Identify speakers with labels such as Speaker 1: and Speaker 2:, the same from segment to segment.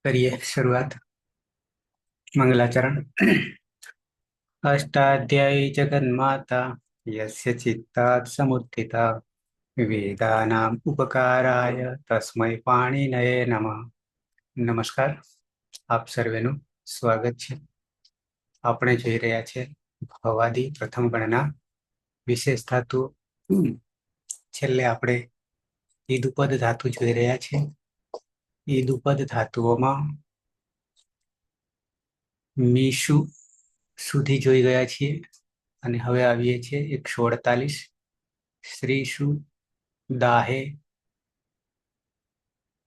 Speaker 1: करिए शुरुआत। मंगलाचरण। अष्टाध्यायी जगन्माता यस्य चित्तात् समुत्थिता वेदानाम् उपकाराय तस्मै पाणिनये नमः। નમસ્કાર, આપ સર્વેનું સ્વાગત છે. આપણે જોઈ રહ્યા છે ભવાદી પ્રથમ ગણના વિશેષ ધાતુ. છેલ્લે આપણે ઈદુપદ ધાતુ જોઈ રહ્યા છે. ઈદુપદ ધાતુઓમાં મીશુ સુધી જોઈ ગયા છીએ અને હવે આવીએ છીએ 148 શ્રીશુ, દાહે,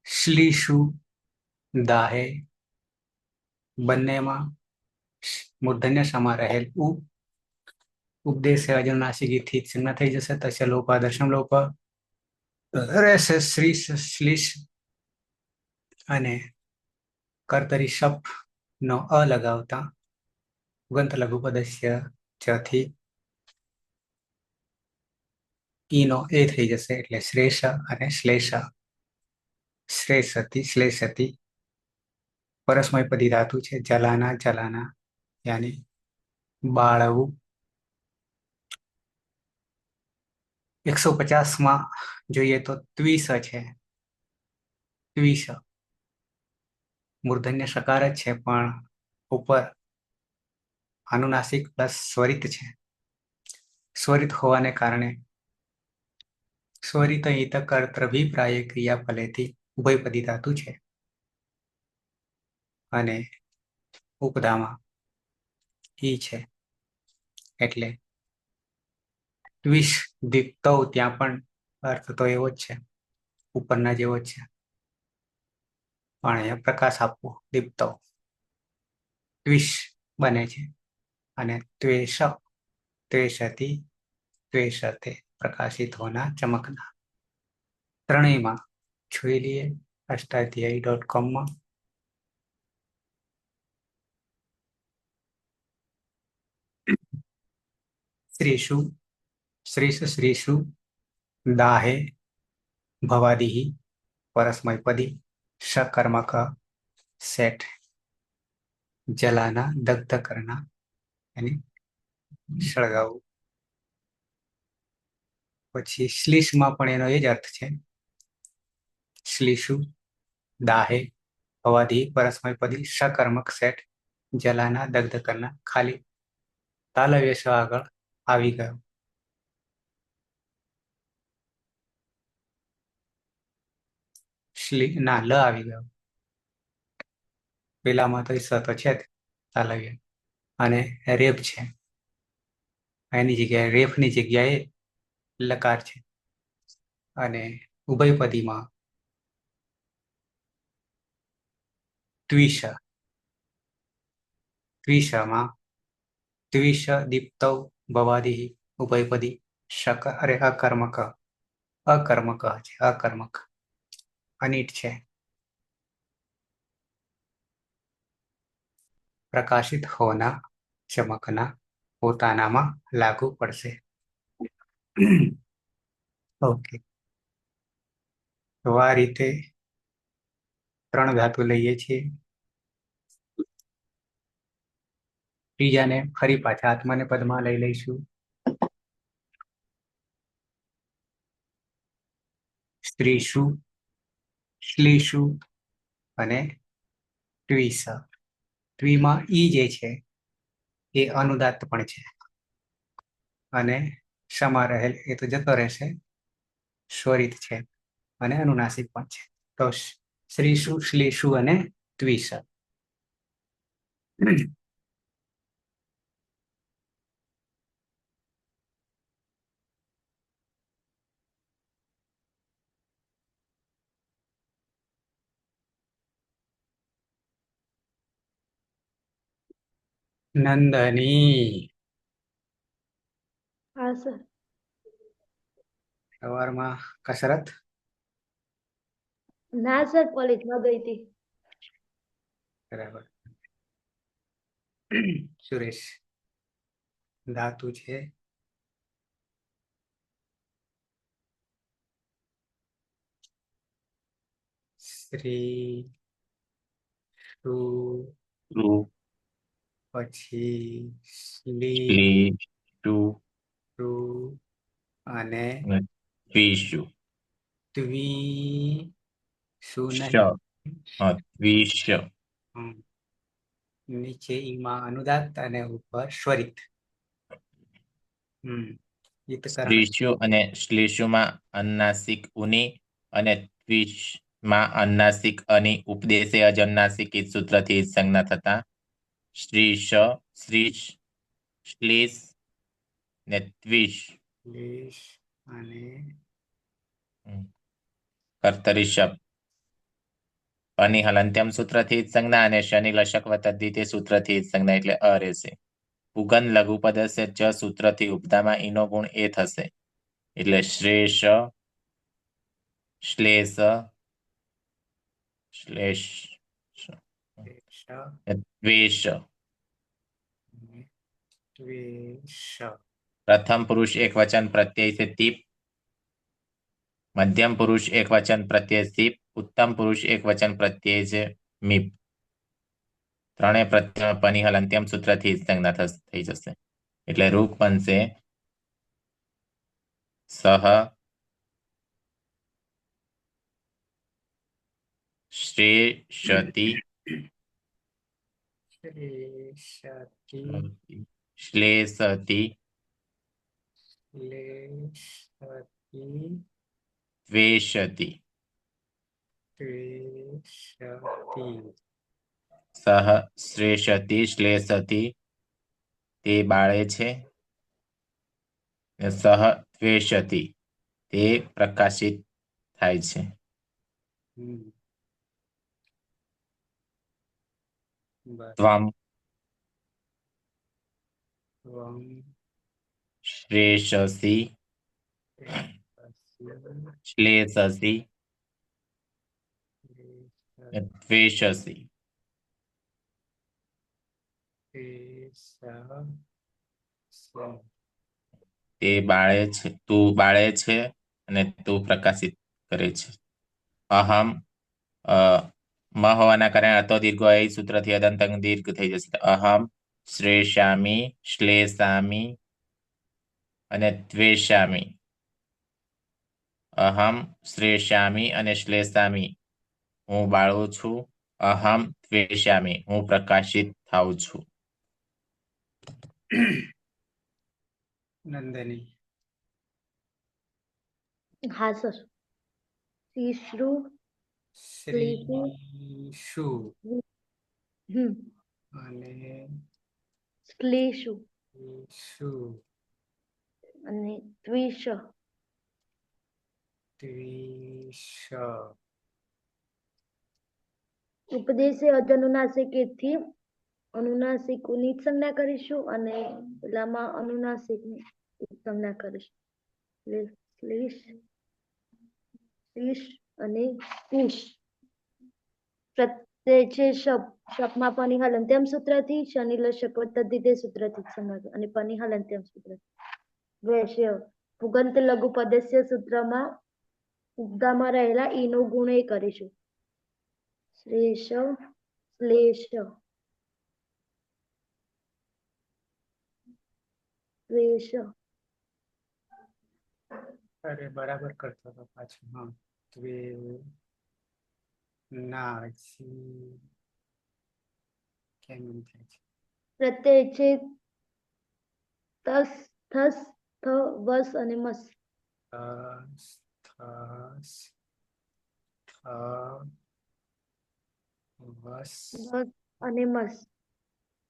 Speaker 1: શ્લીશુ, દાહે બંનેમાં મૂર્ધન્ય સમા રહેલ ઉપદેશ અજનાસિકથી ચિહ્ન થઈ જશે. તસ્ય લોપ દશમ લોપ રહેશે. શ્રી શ્લીશ અને કર્તરી શપ નો અ લગાવતા ઉગંત લઘુપદસ્ય થી ઈનો એ થઈ જશે એટલે શ્રેષ અને શ્લેષ. શ્રેષતી શ્લેષતી પરસ્મયપદી ધાતુ છે. જલાના જલાના યાની બાળવું. 150માં જોઈએ તો ત્વિષ છે. ત્વિષ મૂર્ધન્ય સકાર જ છે પણ ઉપર અનુનાસિક પ્લસ સ્વરિત છે. સ્વરિત હોવાને કારણે સ્વરિત હિત કર્તૃભિપ્રાય ક્રિયાફલેથી ઉભયપદી ધાતુ છે અને ઉપધામાં ઈ છે એટલે દ્વિષ દીપ્તૌ ત્યાં પણ અર્થ તો એવો જ છે, ઉપરના જેવો જ છે, પણ અહીંયા પ્રકાશ આપવો દીપ્તૌ દ્વિષ બને છે અને ત્વેષ ત્વેષતી ત્વેષતે પ્રકાશિત હોના ચમકના. ત્રણેયમાં જોઈ લઈએ અષ્ટાધ્યાયી.com. શ્રીશુ શ્રીશુ દાહે ભવાદિ પરસ્મયપદી શકર્મક સેઠ જલાના દગ્ધ કરના એની સળગાવું. પછી શ્લીષમાં પણ એનો એ જ અર્થ છે. શ્લીષુ દાહે ભવાદિ પરસ્મયપદી શકર્મક સેઠ જલાના દગ્ધ કરના. ખાલી તાલવ્ય આગળ આવી ગયો. ના લ આવી ગયો. પેલામાં તો સ તો છે જ તાલવ્ય અને રેપ છે. એની જગ્યાએ રેફની જગ્યાએ લકાર છે અને ઉભયપદીમાં ત્વિષ ત્વિષમાં ત્વિષ દીપ્તૌ ભવાદિ ઉભયપદી શક અરે અકર્મક અકર્મક છે. અકર્મક અનિટ છે. પ્રકાશિત હોના ચમકના પોતાનામાં લાગુ પડશે. ઓકે, તો આ રીતે ત્રણ ધાતુ લઈએ છીએ. ત્રીજાને ફરી પાછા આત્માને પદમાં લઈ લઈશું. સ્ત્રીશુ, શ્લીશુ અને ટ્વિસ. ટ્વીમાં ઈ જે છે એ અનુદાત્ત પણ છે અને સમા રહેલ એ તો જતો રહેશે. સ્વરિત છે અને અનુનાસિક પણ છે. તો શ્રીશુ, શ્લીશુ અને ટ્વિસ. નંદની
Speaker 2: હા સર.
Speaker 1: સવારમાં કસરત
Speaker 2: ના સર, કોલેજમાં ગઈ હતી.
Speaker 1: બરાબર. સુરેશ ધાતુ છે શ્રી ઋ,
Speaker 3: ઋ,
Speaker 1: પછી શ્લી,
Speaker 3: શ્લીષુ,
Speaker 1: ઋ અને
Speaker 3: અને દ્વિષુ.
Speaker 1: દ્વિ, શું
Speaker 3: શ,
Speaker 1: નહીં.
Speaker 3: દ્વિષ.
Speaker 1: હમ. નીચે ઈમાં અનુદાત્ત અને ઉપર સ્વરિત. ઈતકરણ.
Speaker 3: શ્લીષુ અને શ્લીષુમાં અનુનાસિક ઉની અને દ્વિષમાં અનુનાસિક અની ઉપદેશે અજનુનાસિક ઈત સૂત્રથી ઈત સંજ્ઞા થતા શ્રીષ, શ્રીષ, શ્લીષ ને દ્વિષ.
Speaker 1: શ્લેષ અને
Speaker 3: કર્તરી શબ્દ અની હલંત્યમ સૂત્રથી ઈત સંજ્ઞા અને શનિ લશક વતદ્ધિતે સૂત્રથી ઈત સંજ્ઞા એટલે અ રહેશે. પુગન લઘુપદસ્ય ચ સૂત્રથી ઉપદામાં ઈનો ગુણ એ થશે એટલે શ્રેષ, શ્લેષ, શ્લેષ,
Speaker 1: શ
Speaker 3: દ્વેષ.
Speaker 1: અને દ્વેષ.
Speaker 3: પ્રથમ પુરુષ એક વચન પ્રત્યય છે તીપ, મધ્યમ પુરુષ એક વચન પ્રત્યય સીપ, ઉત્તમ પુરુષ એક વચન પ્રત્યય છે મીપ. ત્રણેય પ્રત્યય પની હલંત્યમ સૂત્રથી સંજ્ઞા થઈ જશે એટલે રૂપ બનશે સહ, શ્રેષતિ,
Speaker 1: શ્લેષતિ,
Speaker 3: શ્લેષતિ,
Speaker 1: શ્લેષતિ,
Speaker 3: દ્વેષતિ.
Speaker 1: દ્વેષતિ.
Speaker 3: સહ, શ્રેષતિ, શ્લેષતિ તે બાળે છે, સહ દ્વેષતિ તે પ્રકાશિત થાય છે.
Speaker 1: બરાબર.
Speaker 3: ત્વમ, શ્રેષસી, શ્લેષસી, દ્વેષસી. તે બાળે છે, તું બાળે છે અને તું પ્રકાશિત કરે છે. અહમ મ હોવાના કારણે અતો દીર્ઘ એ સૂત્રથી અદંતંગ દીર્ઘ થઈ જશે. અહમ શ્રેષામી, શ્લેષામી અને દ્વેષામી. અહમ શ્રેષામી અને શ્લેષામી હું બાળું છું. અહમ દ્વેષામી હું પ્રકાશિત થાઉં છું.
Speaker 1: નંદની.
Speaker 2: હા સર. શ્રીશ્રુ,
Speaker 1: શ્રીષુ
Speaker 2: હમ
Speaker 1: અને
Speaker 2: શ્લેષુ
Speaker 1: શુ,
Speaker 2: અને દ્વિષ,
Speaker 1: દ્વિષ.
Speaker 2: ઉપદેશે અજનુનાસિક થી અનુનાસિકની સંજ્ઞા કરીશું અને પેલામાં અનુનાસિક સંજ્ઞા કરીશું. શ્લેષ, શ્લીષ અને કુશ. પ્રત્યય છે શપમાં પની હલંત્યમ સૂત્રથી, શનિ લશક તદ્ધિતે સૂત્રથી સંજ્ઞા અને પની હલંત્યમ સૂત્ર. દ્વેષ્ય પુગંત લઘુ પદસ્ય સૂત્રમાં ઉપદામાં રહેલા ઈનો ગુણ એ કરીશું. શ્લેષ, શ્લેષ, દ્વેષ.
Speaker 1: અરે બરાબર કરતો હતો પાછું. હા ના કેમ એમ થાય છે?
Speaker 2: પ્રત્યય છે તસ, થસ, થ, વસ અને મસ.
Speaker 1: થસ, થસ, થ, વસ,
Speaker 2: વસ અને મસ.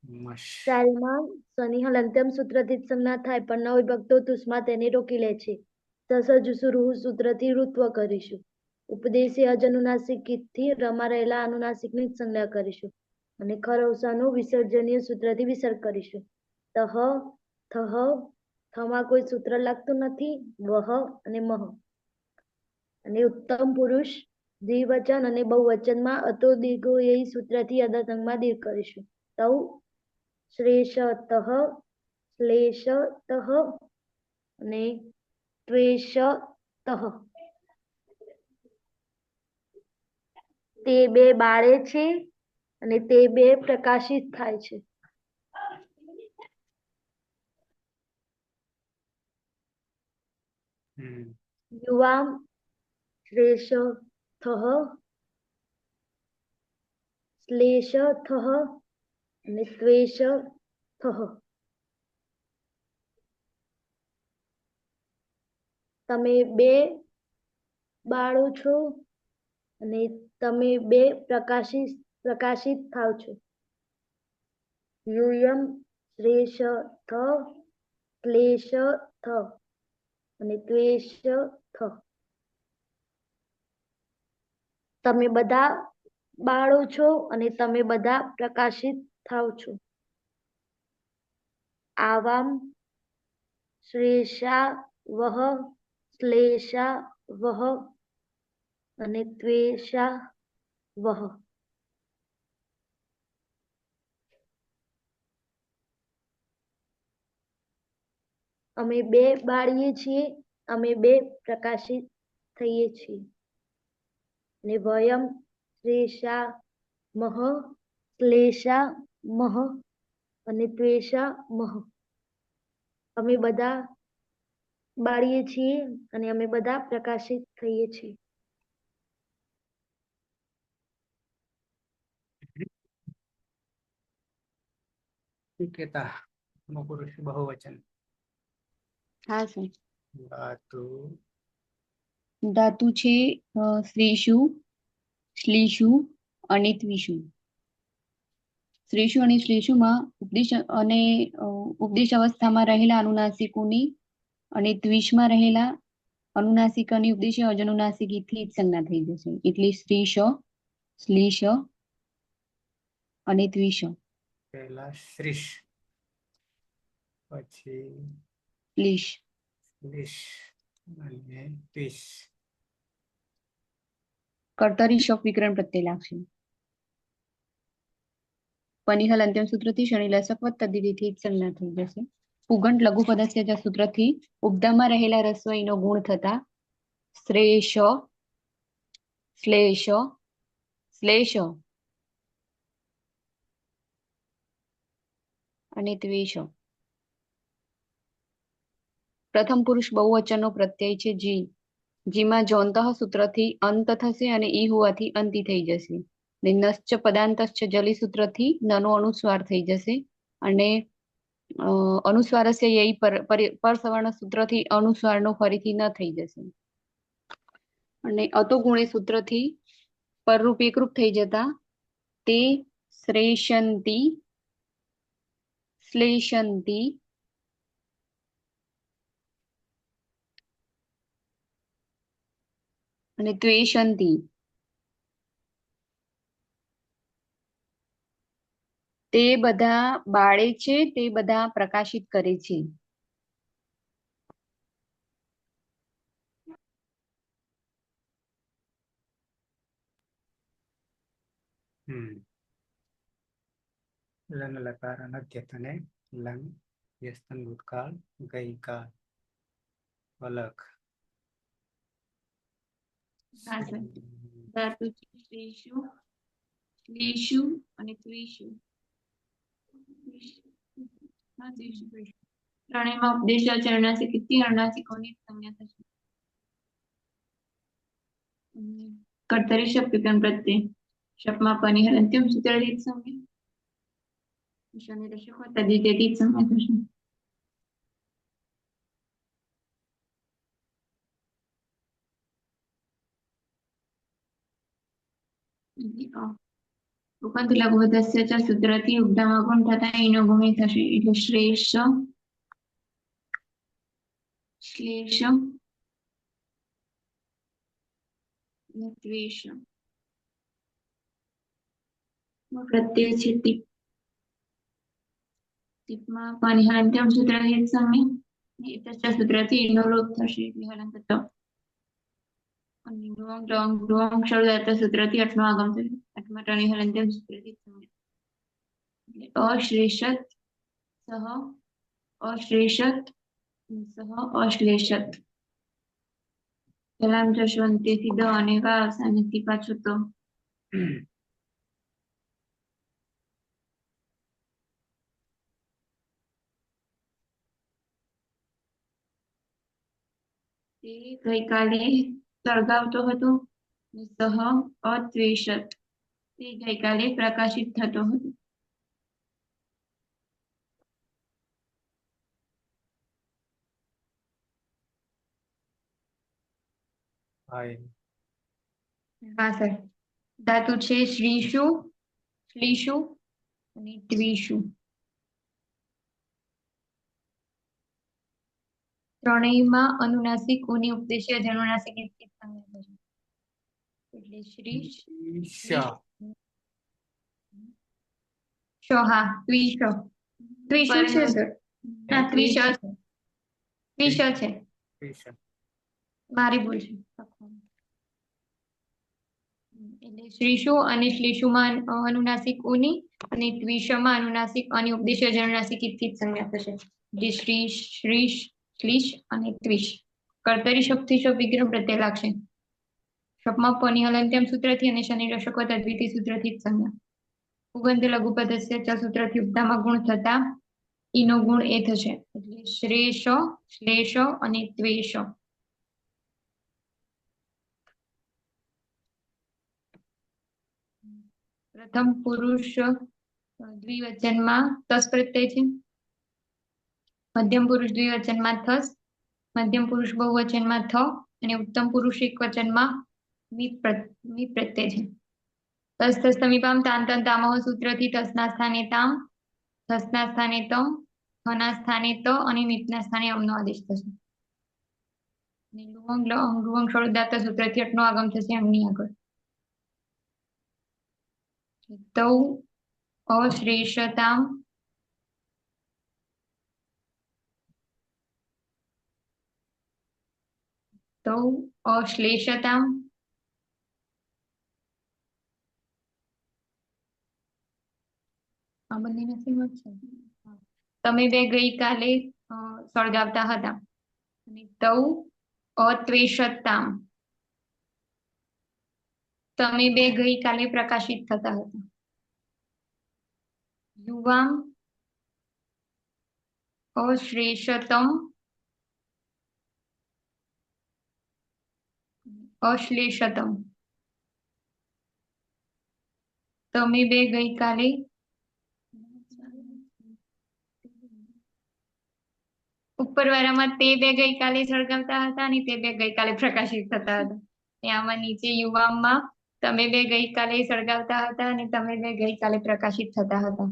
Speaker 1: મશ.
Speaker 2: ચાલમાં શનિ હલંત્યમ સૂત્રથી જ સંજ્ઞા થાય પણ ન વિભક્તો તુષ્માં તેને રોકી લે છે. સસજુસુરુહ સૂત્રથી ઋત્વ કરીશું. ઉપદેશી અજનુનાસિક થી રમા રહેલા અનુનાસિકની જ સંજ્ઞા કરીશું અને ખરવસાનું વિસર્જનીય સૂત્રથી વિસર્ગ કરીશું. તહ, થહ, થમાં કોઈ સૂત્ર લાગતું નથી. વહ અને મહ. અને ઉત્તમ પુરુષ દ્વિવચન અને બહુવચનમાં અતો દીર્ઘો એ સૂત્રથી અદતંગમાં દીર્ઘ કરીશું. તૌ શ્રેષતઃ, શ્લેષતઃ અને દ્વેષતઃ. તે બે બાળે છે, અને તે બે પ્રકાશિત થાય છે. યુવામ શ્લેષથઃ શ્લેષથઃ અને ત્વેષથઃ. તમે બે બાળો છો અને તમે બે પ્રકાશિત થાવ છો. યુયમ શ્લેષથ શ્લેષથ અને ત્વેષથ. તમે બધા બાળો છો અને તમે બધા પ્રકાશિત થાવ છો. આવામ શ્લેષા વહ શ્લેષા વહ અને ત્વેષા વહ. અમે બે બાળીએ છીએ, અમે બે પ્રકાશિત થઈએ છીએ. અને વયમ શ્લેષા મહ શ્લેષા મહ અને ત્વેષા મહ. અમે બધા બાળીએ છીએ અને અમે બધા પ્રકાશિત થઈએ છીએ.
Speaker 1: કેતા પુરુષ બહુવચન.
Speaker 4: હા સર.
Speaker 1: ધાતુ
Speaker 4: ધાતુ છે શ્રીષુ, શ્લીષુ અને ત્વિષુ. શ્રીષુ અને શ્લીષુમાં ઉપદેશ અવસ્થામાં રહેલા અનુનાસિકોની અને ત્વિષમાં રહેલા અનુનાસિક અને ઉપદેશ અજનુનાસિકથી જ સંજ્ઞા થઈ જશે. એટલે શ્રીષ, શ્લીષ અને ત્વિષ.
Speaker 1: પહેલા શ્રીષ, પછી
Speaker 4: શ્લીષ.
Speaker 1: શ્લીષ અને ત્વિષ.
Speaker 4: કર્તરી શપ વિકરણ પ્રત્યય લાગશે. પનિહલ અંત્યમ સૂત્રથી શનિલસકવત તદ્દિતિથી જ સંજ્ઞા થઈ જશે. પુગંઠ લઘુપદસ્ય જ સૂત્રથી ઉપધામાં રહેલા રસ્વઈનો ગુણ થતા શ્રેષ, શ્લેષ, શ્લેષ અને ત્વેષ. પ્રથમ પુરુષ બહુવચનનો પ્રત્યય છે જી. જીમાં જોંતઃ સૂત્રથી અંત થશે અને ઈ હોવાથી અંતિ થઈ જશે. નશ્ચ પદાંતશ્ચ જલી સૂત્રથી નનો અનુસ્વાર થઈ જશે અને અનુસ્વારસ્ય યઈ પરસવર્ણ સૂત્રથી અનુસ્વારનો ફરીથી ન થઈ જશે. અને અતો ગુણે સૂત્રથી પરરૂપ એકરૂપ થઈ જતા તે શ્રેષંતિ, શ્લેષંતિ અને ત્વેષંતિ. તે બધા બાળે છે, તે બધા પ્રકાશિત કરે છે.
Speaker 1: લંગ લકાર અનદ્યતને લંગ વ્યસ્તન ભૂતકાળ ગઈકાળ અલગ.
Speaker 4: ધાતુ છે શ્રીષુ, શ્લીષુ અને ત્વિષુ. ત્રણેયમાં ઉપદેશ અનુનાસિકથી અનુનાસિકોની સંજ્ઞા થશે. કર્તરી શપ વિકરણ પ્રત્યય શપમાં પનિહલ અંત્યમ સૂત્રથી સંજ્ઞા. શનિલસકવત તદ્દિતિથી જ સંજ્ઞા થશે. ઉપંત લઘુપદસ્ય ચ સૂત્રથી ઉપધામાં ગુણ થતા એનો ગુણી થશે. એટલે શ્રેષ, શ્લેષ અને ત્વેષ. પ્રત્યય છે ટીપ. ટીપમાં પનિહલ અંત્યમ સૂત્રથી જ સંજ્ઞા. સૂત્રથી એનો લોપ થશે. એટલે હલંત ટ. અને ગૃહમ સૂત્રથી અઠનો આગમ થશે. અઠમાં ટનિહલ અંત્યમ સૂત્રથી સંજ્ઞા. અશ્લેષત, સહ અશ્લેષત, સહ અશ્લેષત. પહેલામ જશવંતેથી દ અને વા અવસાનેથી પાછું તો. તે ગઈકાલે સળગાવતો હતો. સહ અદ્વેષત, તે ગઈકાલે પ્રકાશિત થતો હતો. હા સર. ધાતુ છે શ્રીષુ, શ્લીષુ અને દ્વિષુ. ત્રણેયમાં અનુનાસિક ઉની ઉપદેશીય જનુનાસિક સંજ્ઞા થશે. એટલે શ્રીષ, હા દ્વિષ. દ્વિષુ છે સર. ના દ્વિષ છે. દ્વિષ છે. મારી ભૂલ છે. એટલે શ્રીષુ અને શ્લીષુમાં અનુનાસિક ઉની અને દ્વિષમાં અનુનાસિક અને ઉપદેશ્ય જનુનાસિક ઇત્થિત સંજ્ઞા થશે. જે શ્રીષ, શ્રીષ, શ્લીષ અને દ્વિષ. કર્તરી શબ્દથી શબ્દ વિગ્રહ પ્રત્યય લાગશે. શબ્દમાં પની હલંત્યમ સૂત્રથી અને શનિ રસકો તદ્વિતિ સૂત્રથી જ સંજ્ઞા. ઉગંધ લઘુપદસ્ય ચ સૂત્રથી ઉપધામાં ગુણ થતા ઈનો ગુણ એ થશે. એટલે શ્રેષ, શ્લેષ અને ત્વેષ. પ્રથમ પુરુષ દ્વિવચનમાં તસ પ્રત્યય છે. મધ્યમ પુરુષ દ્વિવચનમાં થસ, મધ્યમ પુરુષ બહુવચનમાં થ અને ઉત્તમ પુરુષ એક વચનમાં મી પ્રત્યય છે. તસ તસ સમીપામ તાન તન તામહ સૂત્રથી તસના સ્થાને તામ, થસના સ્થાને તમ, થના સ્થાને ત અને મિતના સ્થાને અમનો આદેશ થશે. લુવંગ શબ્દાર્થ સૂત્રથી અટનો આગમ થશે એમની આગળ. તૌ અશ્રેષતામ, તૌ અશ્લેષતામ, આ બંનેના સેમ જ છે. તમે બે ગઈકાલે સળગાવતા હતા. અને તૌ અત્વેષતામ, તમે બે ગઈકાલે પ્રકાશિત થતા હતા. યુવામ અશ્રેષતમ, અશ્લેષતમ, તમે બે ગઈકાલે ઉપરવાળામાં તે બે ગઈકાલે સળગાવતા હતા અને તે બે ગઈકાલે પ્રકાશિત થતા હતા. આમાં નીચે યુવામમાં તમે બે ગઈકાલે સળગાવતા હતા અને તમે બે ગઈકાલે પ્રકાશિત થતા હતા.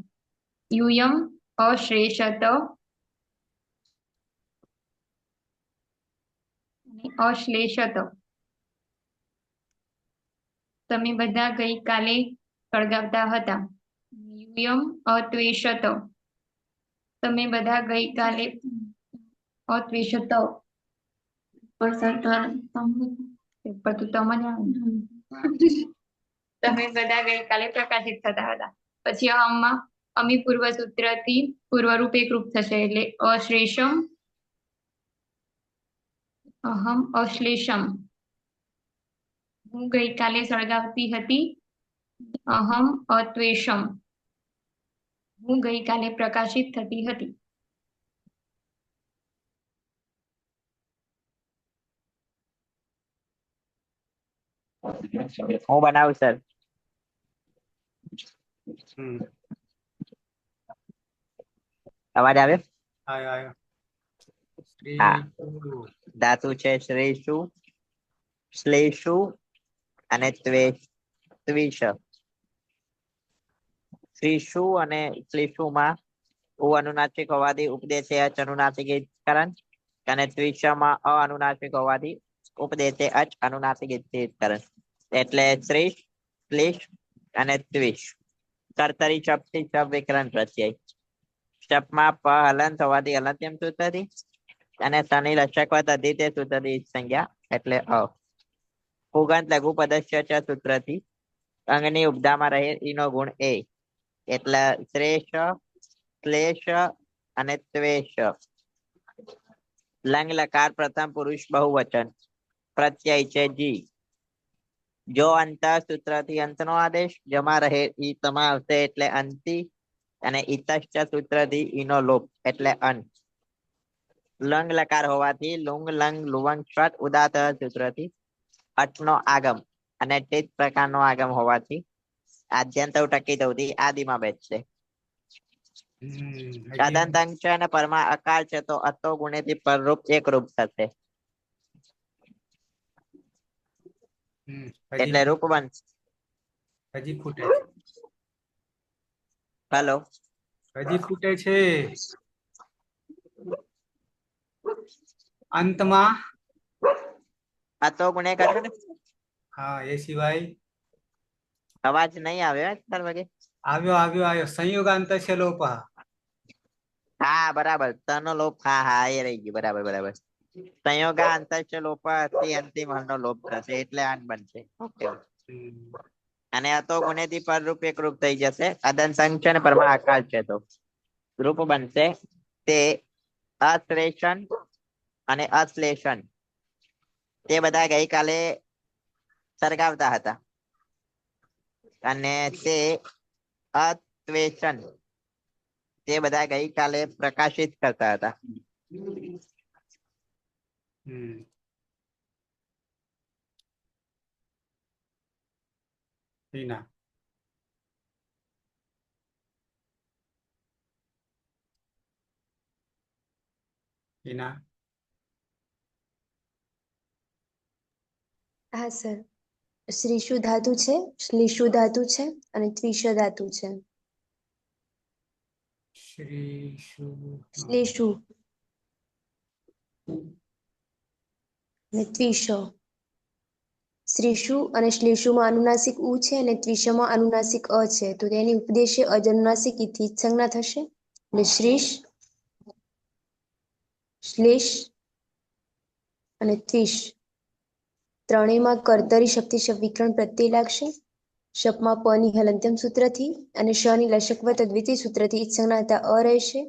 Speaker 4: યુયમ અશ્રેષત અશ્લેષત, તમે બધા ગઈકાલે સળગાવતા હતા. યુયમ અત્વેષત, તમે બધા ગઈકાલે અત્વેષત, તમે બધા ગઈકાલે પ્રકાશિત થતા હતા. પછી અહમમાં અમી પૂર્વ સૂત્રથી પૂર્વરૂપ એક રૂપ થશે. એટલે અશ્લેષમ, અહમ અશ્લેષમ. હું ગઈકાલે સળગાવતી હતી. અહમ અત્વેષમ, હું ગઈકાલે પ્રકાશિત થતી હતી.
Speaker 5: હું બનાવું સર. અવાજ આવ્યો? હા. ધાતુ છે શ્રેષુ, શ્લેષુ અને ત્વિષ. શ્રીષુ અને શ્લેષુમાં ઉ અનુનાસિક હોવાથી ઉપદેશે અચ અનુનાસિક કરણ અને ત્વિષમાં અ અનુનાસિક હોવાથી ઉપદેશે અચ અનુનાસિક કરણ. એટલે શ્રેષ, શ્લેષ અને ત્વિષ. કર્તરી શબ્દથી શબ્દ વિકરણ પ્રત્યય. શબ્દમાં પ હલંત હોવાથી હલંત્યમ સૂત્રથી અને શનિ લક્ષકવત અધિતે સૂત્રથી સંજ્ઞા એટલે અ. પુગંત લઘુપદસ્ય ચ સૂત્રથી અંગની ઉપધામાં રહે ઈનો ગુણ એ. એટલે શ્રેષ, શ્લેષ અને ત્વેષ. લંગ લકાર પ્રથમ પુરુષ બહુવચન. પ્રત્યય છે જી. જો અંત સૂત્રથી અંતનો આદેશ, જમા રહે ઈ તમા આવશે એટલે અંતિ અને ઇતશ્ચ સૂત્રથી ઈનો લોપ એટલે અન. લંગ લકાર હોવાથી લુંગ લંગ લુવંગ સ્વત ઉદાત સૂત્રથી અટનો આગમ અને તે જ પ્રકારનો આગમ હોવાથી આદ્યંત ટકી દઉથી આદિમાં બેસશે.
Speaker 1: હજી
Speaker 5: અદંત અંક છે અને પરમાં અકાર છે તો અતો ગુણેથી પરરૂપ એક રૂપ થશે એટલે રૂપ બનશે.
Speaker 1: હજી ફૂટે છે.
Speaker 5: હેલો,
Speaker 1: હજી ફૂટે છે. અંતમાં
Speaker 5: અતો ગુણે કર્યો ને
Speaker 1: હા એ સિવાય
Speaker 5: અવાજ નહીં આવ્યો તાર વગે.
Speaker 1: આવ્યો સંયોગાંત છે લોપ.
Speaker 5: હા બરાબર, તનો લોપ. હા હા એ રહી ગયું. બરાબર બરાબર. સંયોગા અંતર લોપ અંતિમ હળનો લોપ થશે એટલે આન બનશે. ઓકે. અને અતો ગુણેથી પર રૂપ એક રૂપ થઈ જશે. અદંત સંઘ છે ને પરમાં આકાર છે તો રૂપ બનશે તે અશ્લેષણ અને અશ્લેષણ. તે બધા ગઈકાલે સળગાવતા હતા અને તે અત્વેષણ તે બધા ગઈકાલે પ્રકાશિત કરતા હતા.
Speaker 1: હિના હિના
Speaker 6: હા સર, શ્રીશુ ધાતુ છે, શ્લીશુ ધાતુ છે અને ત્વિશ ધાતુ છે.
Speaker 1: શ્રીશુ
Speaker 6: શ્લીશુ અને ત્વિશ. શ્રીશુ અને શ્લીશુમાં અનુનાસિક ઉ છે અને ત્વિશમાં અનુનાસિક અ છે તો તેની ઉપદેશે અજનુનાસિક ઇથી સંજ્ઞા થશે એટલે શ્રીશ, શ્લેષ અને ત્વિશ ત્રણેયમાં કર્તરી શક્તિ વિકરણ પ્રત્યય લાગશે. શપમાં પ ની હલંત્યમ સૂત્રથી અને શ ની લશકવત દ્વિતીય સૂત્રથી સંજ્ઞાતા અ રહેશે.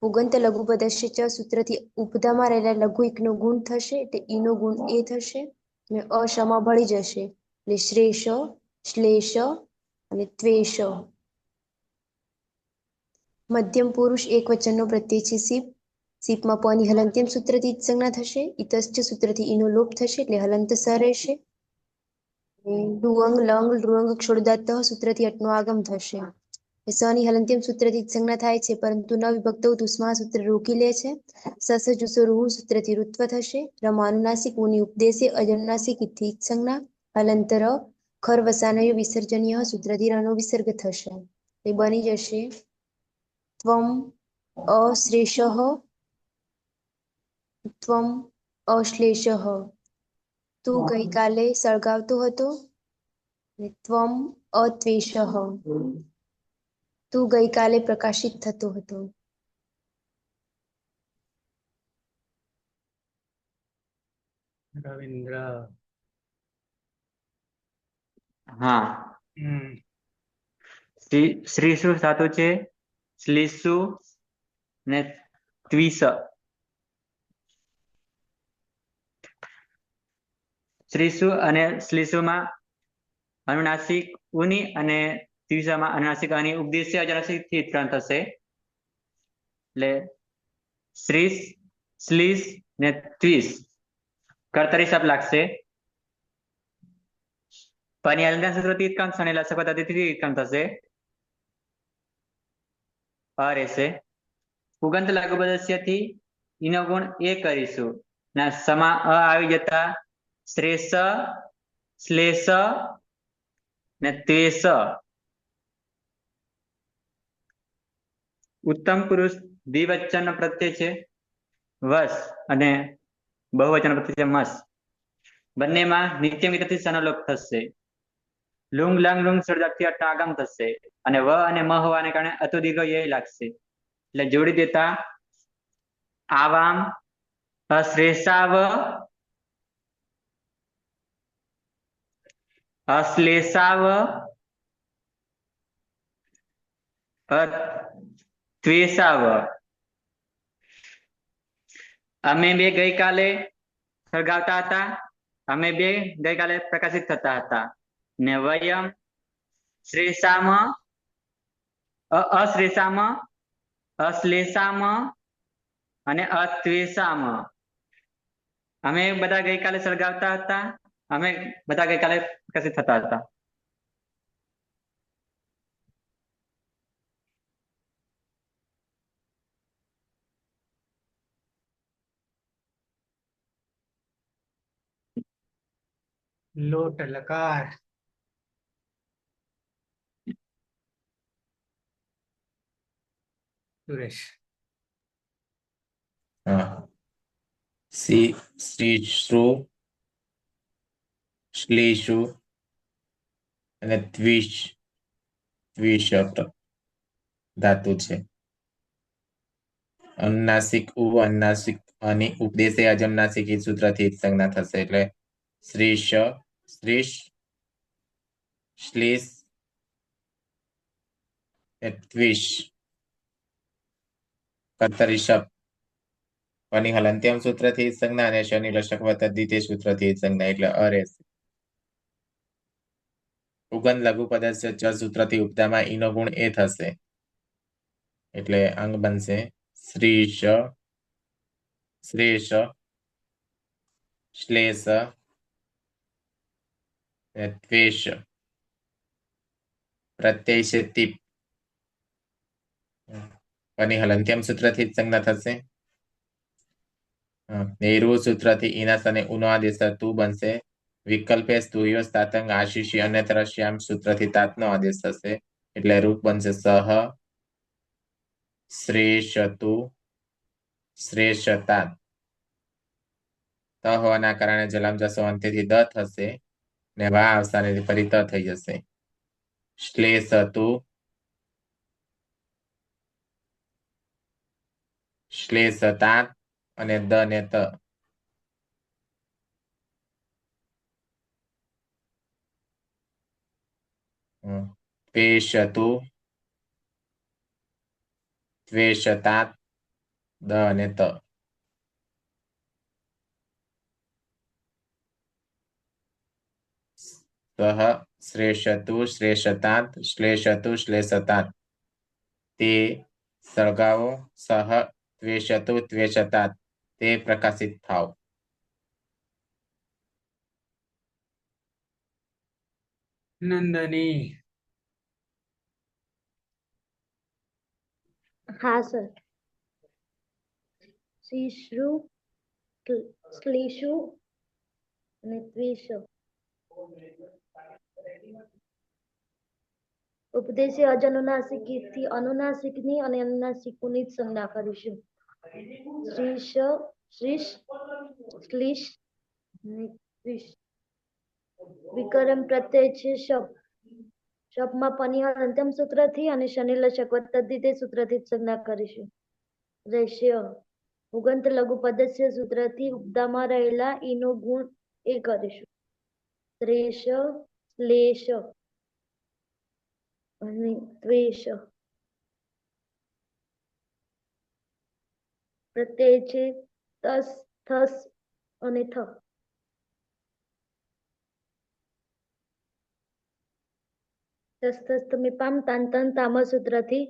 Speaker 6: પુગંત લઘુપદસ્ય ચ સૂત્રથી ઉપધામાં રહેલા લઘુ એકનો ગુણ થશે એટલે ઈનો ગુણ એ થશે અને અશમાં ભળી જશે એટલે શ્રેષ, શ્લેષ અને ત્વેષ. મધ્યમ પુરુષ એક વચનનો પ્રત્યય છે સીપ. સીપમાં પ ની હલંત્યમ સૂત્રથી સંજ્ઞા થશે. ઇતશ્ચ સૂત્રથી ઈનો લોપ થશે એટલે હલંત સ રહેશે. લુઅંગ લંગ લૃંગ ક્ષોડદાત સૂત્રથી અટનો આગમ થશે. સ ની હલંત્યમ સૂત્રથી સંજ્ઞા થાય છે પરંતુ ન વિભક્ત ઉષ્મા સૂત્ર રોકી લે છે. સસ જુસો રૂ સૂત્રથી ઋત્વ થશે. રમાનુનાસિક ઉની ઉપદેશે અજનુનાસિક ઇથી સંજ્ઞા હલંતર ખર વસાનયો વિસર્જનીય સૂત્રથી રનો વિસર્ગ થશે. એ બની જશે ત્વમ અશ્લેષ ત્વમ અશ્લેષ. તું ગઈકાલે સળગાવતો હતો અને ત્વમ અત્વેષ. તું ગઈકાલે પ્રકાશિત થતો હતો.
Speaker 1: રવિન્દ્ર
Speaker 7: હા, શ્રીશુ ધાતુ છે, શ્લીશુ ને ત્વિશ. શ્રીશુ અને શ્લીશુમાં અનુનાસિક ઉની અને ત્વિશામાં અનુનાસિક આની ઉપદેશ્ય અજનુનાસિક થી ત્રણ થશે એટલે શ્રીશ, શ્લીશ ને ત્વિશ કર્તરી શબ્દ લાગશે. પની હલંત્યમ સૂત્રથી ઉત્ક્રાંત અને લસકવત અતિથિથી ઉત્ક્રાંત થશે. અ રહેશે. પુગંત લઘુપદસ્યથી ઈનો ગુણ એ કરીશું ના સમા અ આવી જતા શ્રેષ, શ્લેષ ને ત્વેષ. ઉત્તમ પુરુષ દ્વિવચન પ્રત્યય છે વશ અને બહુવચન પ્રત્યય છે મસ. બંનેમાં નિત્ય મિત્રથી સનલોપ થશે. લુંગ લંગ લુંગ સર્જાથી અટનો આગમ થશે અને વ અને મ હોવાને કારણે અતો દીર્ઘ ય લાગશે એટલે જોડી દેતા આવામ અશ્લેષાવ અશ્લેષાવ ત્વેષાવ. અમે બે ગઈકાલે સળગાવતા હતા. અમે બે ગઈકાલે પ્રકાશિત થતા હતા ને વયમ શ્રેષામ અશ્લેષામ અને અત્વેષામ. અમે બધા ગઈકાલે સળગાવતા હતા, અમે બધા ગઈકાલે પ્રકાશિત થતા હતા.
Speaker 1: લોટ લકાર. સુરેશ.
Speaker 3: હા. શ્રીશુ, શ્લેષુ અને દ્વિશત ધાતુ છે. અનુનાસિક અનુનાસિક અને ઉપદેશે અજમનાસિક એ સૂત્રથી જ સંજ્ઞા થશે. એટલે શ્રીશ, શ્રીશ, શ્લેષ, દ્વિશ, કર્તરી શબ્દ અને હલંત્યમ સૂત્રથી જ સંજ્ઞા અને શનિ લશક દ્વિતીય સૂત્રથી જ સંજ્ઞા. એટલે અરેસ. ઉગન લઘુ પદસ્ય ચ સૂત્રથી ઉપદામાં ઈનો ગુણ એ થશે. એટલે અંગ બનશે શ્રીશ, શ્રેષ, શ્લેષ, દ્વેષ. પ્રત્યય છે તીપ અને હલંત્યમ સૂત્રથી જ સંજ્ઞા થશે. નેરુ સૂત્રથી ઈના અને ઉનો આદેશ તું બનશે. વિકલ્પે સ્તુયો તાતંગ આશીષી અન્યત્ર શ્યામ સૂત્રથી તાતનો આદેશ થશે. એટલે રૂપ બનશે સહ, શ્રેષતુ, શ્રેષતા. ત હોવાના કારણે જલામ જસો અંતેથી દ થશે ને વા અવસાનેથી ફરી ત થઈ જશે. શ્લેષતુ, શ્લેષતા અને દ ને ત. ત્વેષતુ, ત્વેષતા, દ અને ત. સહ, શ્રેષતુ, શ્રેષતાંત, શ્લેષતુ, શ્લેષતાંત. તે સળગાવો. સહ, ત્વેષતુ, ત્વેષતાંત. તે પ્રકાશિત થાવ.
Speaker 1: નંદની.
Speaker 2: હા સર. શ્રીશુ, શ્લેષુ અને દ્વેષ. ઉપદેશી અજનુનાસિક થી અનુનાસિકની અને અનુનાસિકોની જ સંજ્ઞા કરીશું. શ્રીશ, શ્રીશ, શ્લીશ અને દ્વિષ. વિકરમ પ્રત્યય છે શબ. શબમાં પની અંતમ સૂત્રથી અને શનિ લશક દ્વિતીય સૂત્રથી જ સંજ્ઞા કરીશું. રેશ્ય ઉગંત લઘુ પદસ્ય સૂત્રથી ઉપદામાં રહેલા ઈનો ગુણ એ કરીશું. શ્રેષ, શ્લેષ અને દ્વેષ. પ્રત્યય છે તસ, થસ અને થ. તસ્તસ્તમી પામ તાન તન તામ સૂત્રથી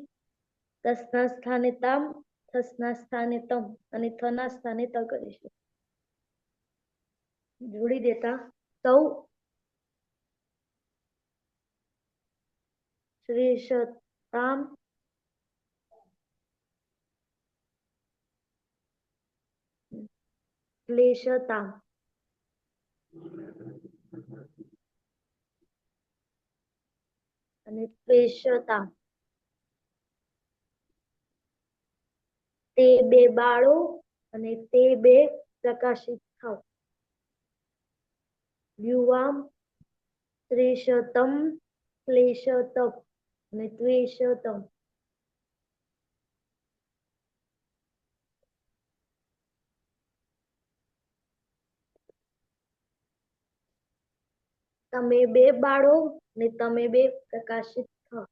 Speaker 2: તસના સ્થાને તામ, થસના સ્થાને તમ અને થના સ્થાને ત કરીશું. જોડી દેતા સૌ શ્રેષતામ, શ્લેષતામ. અને ત્વેષતામ. તે બે બાળો અને તે બે પ્રકાશિત થાવ. યુવામ, શ્રેષતમ, શ્લેષતમ અને ત્વેષતમ. તમે બે બાળો ને તમે બે પ્રકાશિત થાવ.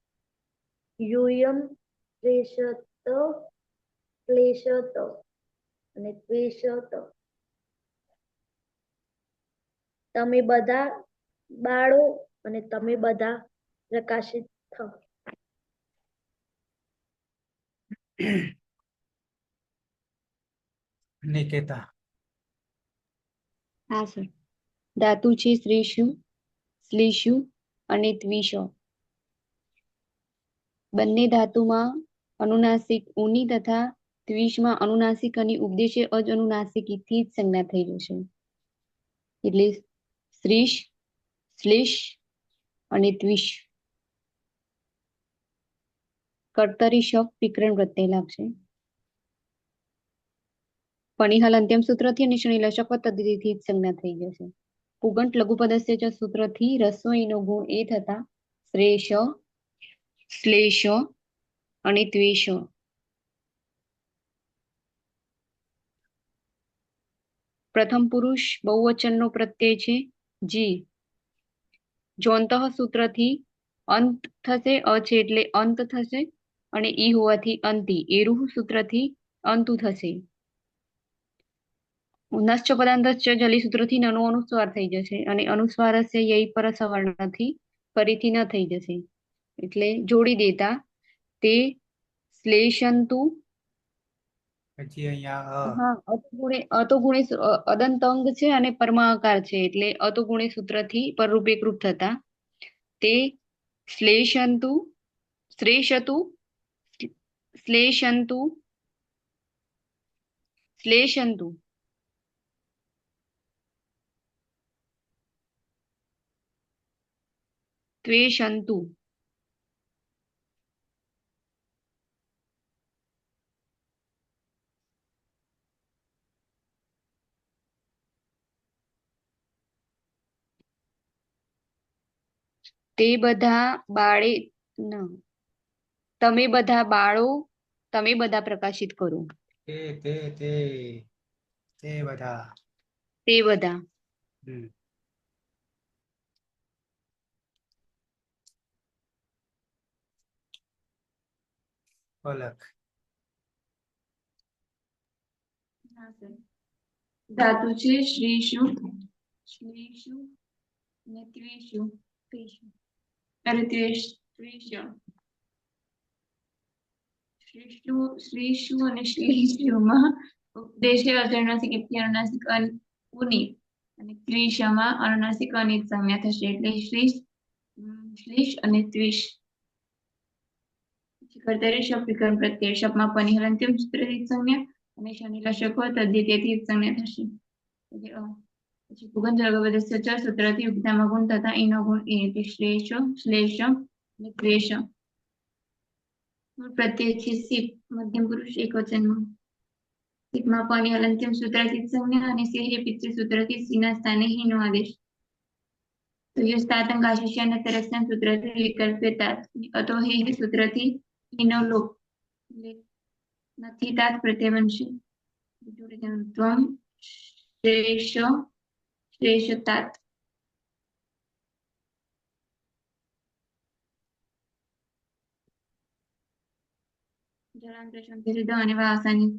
Speaker 2: યુયમ, શ્લેષત, શ્લેષત અને ત્વેષત. તમે બધા બાળો અને તમે બધા પ્રકાશિત થાવ.
Speaker 1: નિકેતા.
Speaker 4: હા સર. ધાતુ છે શ્લેષુ, શ્લેષુ અને ત્વિષ. બંને ધાતુમાં અનુનાસિક ઊની તથા ત્વિષમાં અનુનાસિક અને ઉપદેશે અજ અનુનાસિકથી જ સંજ્ઞા થઈ જશે. એટલે શ્રીષ, શ્લેષ અને ત્વિષ. કર્તરી શબ્દ વિકરણ પ્રત્યય લાગશે. ફણીહલ અંત્યમ સૂત્રથી અને શનિ લશક તદ્ધિતિથી જ સંજ્ઞા થઈ જશે. પુગંટ લઘુપદસ્ય ચ સૂત્રથી રસ્વઈનો ગુણ એ થતા શ્રેષ, શ્લેષ અને ત્વેષ. પ્રથમ પુરુષ બહુવચનનો પ્રત્યય છે જી. જોંતઃ સૂત્રથી અંત થશે, અ છે એટલે અંત થશે, અને ઈ હોવાથી અંતિ. એરુહ સૂત્રથી અંતુ થશે. નશ્ચ પદાંતશ્ચ જલી સૂત્રથી નનો અનુસ્વાર થઈ જશે, અને અનુસ્વારસ્ય યય પર સવર્ણથી ફરીથી ન થઈ જશે. એટલે જોડી દેતા તે શ્લેષંતુ.
Speaker 1: પછી અહીંયા
Speaker 4: હા, અતો ગુણે અદંત અંગ છે અને પરમાકાર છે, એટલે અતો ગુણે સૂત્રથી પરરૂપ એકરૂપ થતા તે શ્લેષંતુ, શ્લેષતુ, શ્લેષંતુ, શ્લેષંતુ. ત્વેષંતુ. તે બધા બાળે ન તમે બધા બાળો, તમે બધા પ્રકાશિત કરો.
Speaker 1: તે બધા.
Speaker 4: તે બધા.
Speaker 1: હમ. અલગ.
Speaker 4: ધાતુ છે શ્રીષુ, શ્લેષુ અને ત્વેષુ. અરે ત્વેષ. શ્રીષુ અને શ્લેષુમાં ઉપદેશે અજરનાસિક અનુનાસિક ઉની અને ત્વિષમાં અનુનાસિક અનિત સંજ્ઞા થશે. એટલે શ્લેષ અને ત્વિષ. કર્તરી શબ્દ વિકરણ પ્રત્યય શબ્દમાં પનિહલ અંત્યમ સૂત્રથી સંજ્ઞા અને શનિ લશક હોય તદ્ધિતિથી સંજ્ઞા થશે. પછી પુગંધ લઘુપદસ્ય ચ સૂત્રથી ઉપધામાં ગુણ તથા ઈનો ગુણ એ એટલે શ્લેષ, શ્લેષ અને ત્વેષ. પ્રત્યય છે સિપ, મધ્યમ પુરુષ એકવચનમાં. સિપમાં પનિહલ અંત્યમ સૂત્રથી સંજ્ઞા અને સેહ્ય પિતૃ સૂત્રથી સીના સ્થાને હીનો આદેશ. તો યસ્તાતંક આશિષ્ય અને તરસ્ના સૂત્રથી વિકલ્પે તાત. અતો હે સૂત્રથી હીનો લોપ નથી તાત પ્રત્યય બનશે. ત્વમ શ્લેષ, શ્લેષ તાત. જળાંતર સંધિ અને વાસાની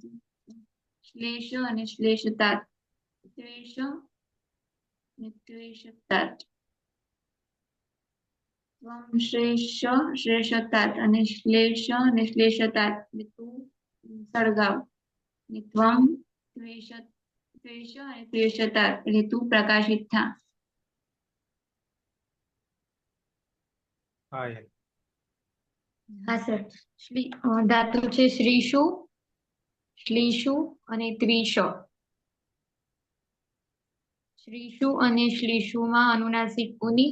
Speaker 4: શ્લેષ અને શ્લેષ તાત. ત્વેષ અને ત્વેષ તાત. ત્વમ શ્લેષ, શ્લેષ તાત અને શ્લેષ અને શ્લેષ તાત. તું સળગાવ. ત્વમ ત્વેષ, ત્વેષ અને ત્વેષ તાત. એટલે તું પ્રકાશિત થા. હા સર. ધાતુ છે શ્રીષુ, શ્લીષુ અને ત્વિષ. શ્રીષુ અને શ્લીષુમાં અનુનાસિક ઉની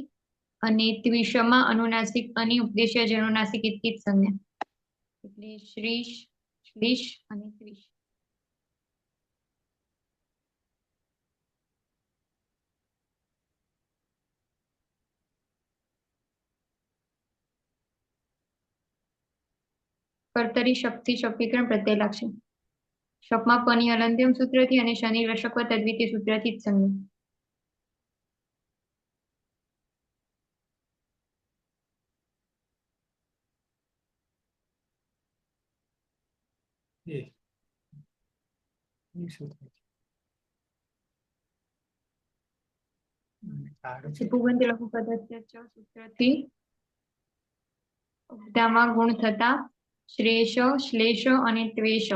Speaker 4: અને ત્વિષમાં અનુનાસિક અને ઉપદેશ્ય જનુનાસિક ઇત્થિત સંજ્ઞા. એટલે શ્રીષ, શ્લીષ અને ત્વિષ. કર્તરી શક્તિ શક્તિકરણ પ્રત્યય લાગશે. શપમાં પની હલંત્યમ સૂત્રથી અને શનિ લશક તદ્વિતીય સૂત્રથી જ સંજ્ઞા. પુગંધ લઘુપદસ્ય ચ સૂત્રથી ઉપધામાં ગુણ થતા શ્લેષ, શ્લેષ અને ત્વેષ.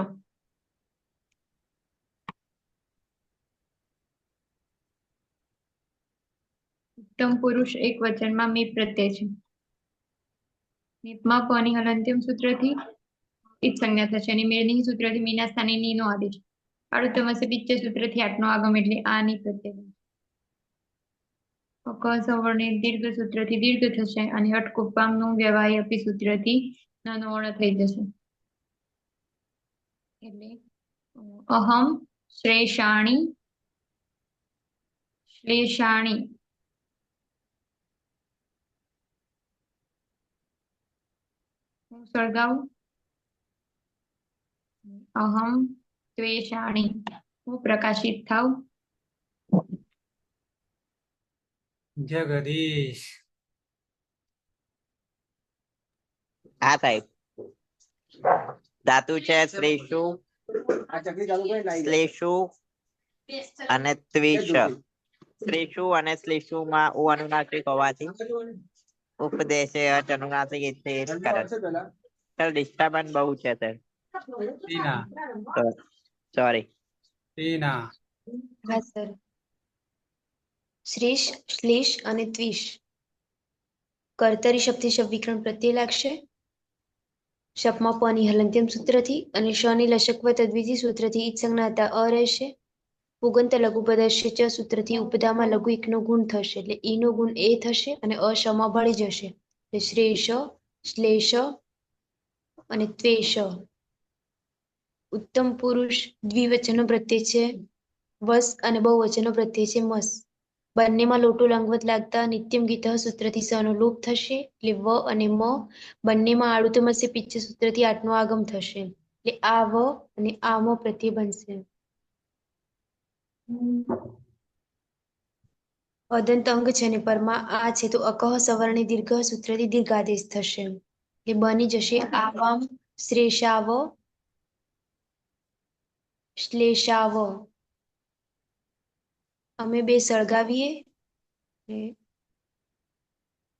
Speaker 4: ઉત્તમ પુરુષ એક વચનમાં મી પ્રત્યય છે. નીપમાં પની હલંત્યમ સૂત્રથી ઈજ સંજ્ઞા થશે અને મેળની સૂત્રથી મીના સ્થાને ની નો આદેશ. આડુત્તમસે પિચ્ચ સૂત્રથી આઠનો આગમ એટલે આની પ્રત્યય. ક સવર્ણિત દીર્ઘ સૂત્રથી દીર્ઘ થશે અને અટકુપામનું વ્યવાય અપી સૂત્રથી નાનો વર્ણ થઈ જશે. એટલે અહમ શ્લેષાણી શ્લેષાણી હું સળગાવું અહમ ત્વેષાણી હું પ્રકાશિત થાવ.
Speaker 1: જગદીશ.
Speaker 5: હા સાહેબ. ધાતુ છે શ્લેષુ, શ્લેષુ અને ત્વિષ. શ્લેષુ અને શ્લેષુ માં ઉ અનુનાસિક હોવાથી ઉપદેશે અચ અનુનાસિક સર ડિસ્ટર્બન્સ બહુ છે સર.
Speaker 1: ટીના.
Speaker 5: સોરી.
Speaker 1: ટીના.
Speaker 6: હા સર. શ્લેષ, શ્લેષ અને ત્વિષ કર્તરી શબ્દથી શબ્દ વિકરણ પ્રત્યય લાગશે. શપમાં પની હલંત્યમ સૂત્રથી અને શની લશકવ તદ્વિધિ સૂત્રથી ઈજ સંજ્ઞા હતા અ રહેશે. પુગંત લઘુ પદસ્ય ચ સૂત્રથી ઉપદામાં લઘુ એકનો ગુણ થશે એટલે ઈ નો ગુણ એ થશે અને અશમાં ભળી જશે. એટલે શ્રેષ, શ્લેષ અને ત્વેષ. ઉત્તમ પુરુષ દ્વિવચનનો પ્રત્યય છે વસ અને બહુવચનનો પ્રત્યય છે મસ. બંનેમાં લોટું લંગવત લાગતા નિત્યમ ગીત સૂત્રથી સનો લોપ થશે એટલે વ અને મ. બંનેમાં આડુતમસ્ય પિચ્ચ સૂત્રથી આઠનો આગમ થશે એટલે આ વ અને આ મ પ્રત્યય બનશે. અદંત અંગ છે ને પરમાં આ છે તો અકહ સવર્ણી દીર્ઘ સૂત્રથી દીર્ઘાદેશ થશે. એ બની જશે આવામ શ્લેષાવ શ્લેષાવ. અમે બે સળગાવીએ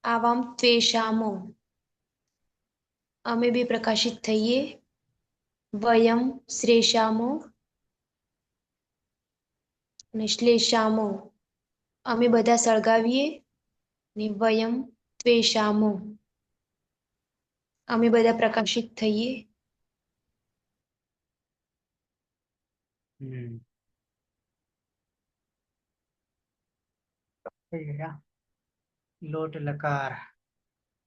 Speaker 6: આવામ ત્વેષામો. અમે બે પ્રકાશિત થઈએ વયમ શ્લેષામો અને શ્લેષામો. અમે બધા સળગાવીએ ને વયમ ત્વેષામો. અમે બધા પ્રકાશિત થઈએ.
Speaker 1: થઈ ગયા. લોટ લકાર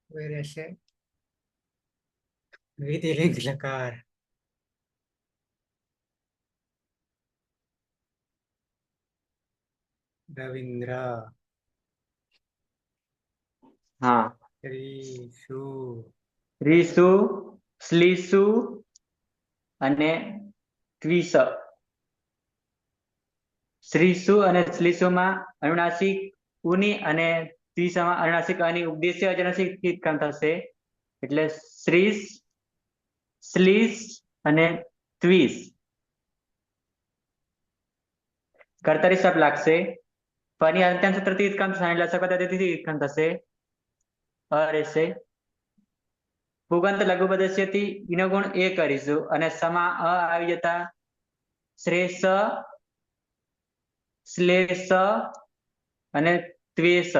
Speaker 1: રહેશે. વિધિલિંગ લકાર. રવિન્દ્ર.
Speaker 7: હા.
Speaker 1: ત્રિશુ.
Speaker 7: રીસુ, શ્લીસુ અને ત્વિષ. શ્રીસુ અને શ્લીસુમાં અનુનાસિક ઉની અને ત્વિષમાં અનુનાસિક અની ઉપદેશ્ય અનુનાસિક કામ થશે એટલે શ્રીસ, શ્લીસ અને ત્વિષ. કર્તરી શબ્દ લાગશે. ફની અંત્યમ સૂત્રથી કામ થશે અ રહેશે. પુગંત લઘુ પદસ્યથી ઈનો ગુણ એ કરીશું અને સમા અ આવી જતા શ્રેષ, શ્લેષ અને ત્વેષ.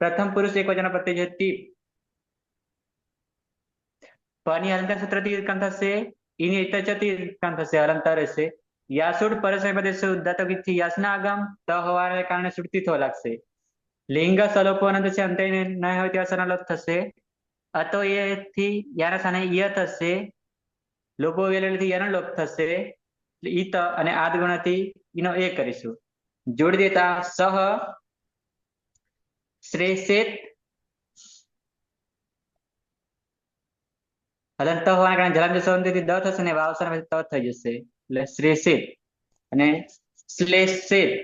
Speaker 7: પ્રથમ પુરુષ એક વચન પ્રત્યય છે તીપ. પની હલંતર સૂત્રથી કામ થશે ઈની ઇતચથી કામ થશે હલંતર રહેશે. યાસુડ પરસ્મય પદેશ ઉદ્ધાતકથી યાસના આગમ ત હોવાને કારણે સુરતી થવા લાગશે. લિંગ સલોપો અનંત છે અંતે ન હોય તેવા સનાલોપ થશે. અતો એ થી યાના સ્થાને ય થશે. લોપો વેલેથી યનો લોપ થશે. ઈત અને આદ ગુણથી ઈનો એ કરીશું. જોડી દેતા સહ શ્રેષેત હલંત હોવાના કારણે જલમ જસવંતીથી દ થશે ને વાવસર ત થઈ જશે એટલે શ્રેષેત અને શ્લેષેત.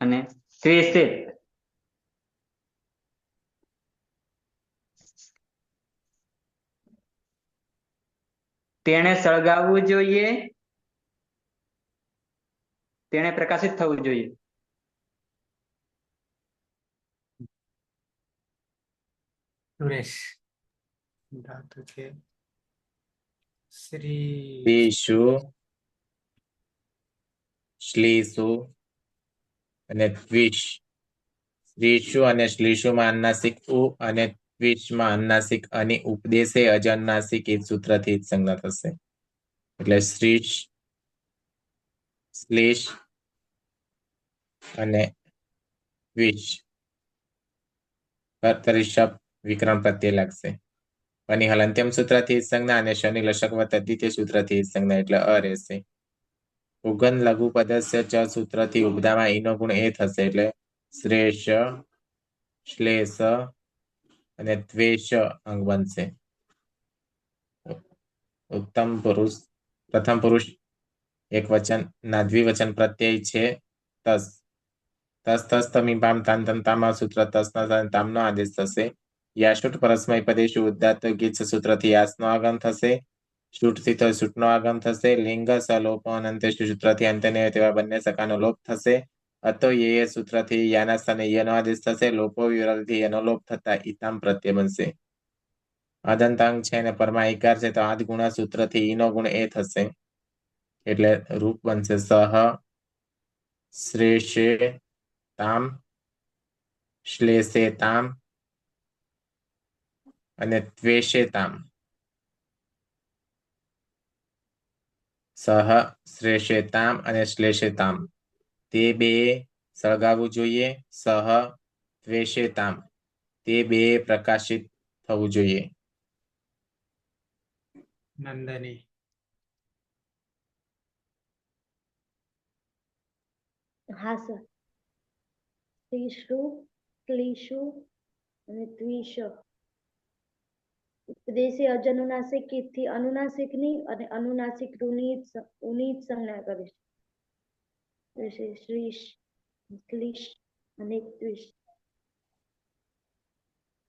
Speaker 7: અને શ્રેષેત. તેણે સળગાવવું જોઈએ, તેણે પ્રકાશિત થવું જોઈએ.
Speaker 1: સુરેશ. ધાતુ છે શ્રી
Speaker 3: સ્ત્રીષુ, શ્લીષુ અને ત્વિષ. સ્ત્રીષુ અને શ્લીષુમાં અનુનાસિક ઉ અને ત્વિષમાં અનુનાસિક અની ઉપદેશે અજનુનાસિક એ સૂત્રથી જ સંજ્ઞા થશે. એટલે શ્રીષ, શ્લીષ અને ત્વિષ કર્તરી શબ્દ વિકરણ પ્રત્યય લાગશે. પની હલંત્યમ સૂત્રથી જ સંજ્ઞા અને શનિ લશકવત અદ્વિતીય સૂત્રથી જ સંજ્ઞા એટલે અ રહેશે. ઉગન લઘુ પદસ્ય ચ સૂત્રથી ઉપદામાં ઈનો ગુણ એ થશે એટલે શ્રેષ, શ્લેષ અને ત્વેષ અંગ બનશે. ઉત્તમ પુરુષ પ્રથમ પુરુષ એક વચન ના દ્વિવચન પ્રત્યય છે તસ. તસ તસ તમી પામ તાન તમ તામા સૂત્ર તસના તામનો આદેશ થશે. યાશુટ પરસ્મય પદેશુ ઉદાત્ત ગીત સૂત્રથી યાસનો આગમ થશે. શુટથી તો શુટનો આગમ થશે. લિંગ સલોપો અનંતેશુ સૂત્રથી અંતને તેવા બંને સકાનો લોપ થશે. અતો યે સૂત્રથી યાના સ્થાને યનો આદેશ થશે. લોપો વિરોધથી યનો લોપ થતા ઈતામ પ્રત્યય બનશે. અદંતાંગ છે અને પરમાં ઈકાર છે તો આદ ગુણા સૂત્રથી ઈનો ગુણ એ થશે એટલે રૂપ બનશે સહ શ્રેષે તામ, શ્લેષે તામ અને ત્વેષે તામ. સહ શ્રેષેતામ અને શ્લેષેતામ તે બે સળગાવવું જોઈએ. સહ ત્વેષેતામ તે બે પ્રકાશિત થવું જોઈએ.
Speaker 1: નંદની
Speaker 2: હા સર. શ્રીષુ, શ્લીષુ અને ત્વિષ ઉપદેશી અજનુનાસિક થી અનુનાસિકની અને અનુનાસિક ઉની જ સંજ્ઞા કરે છે. શ્રીષ, શ્લીષ અને ત્વિષ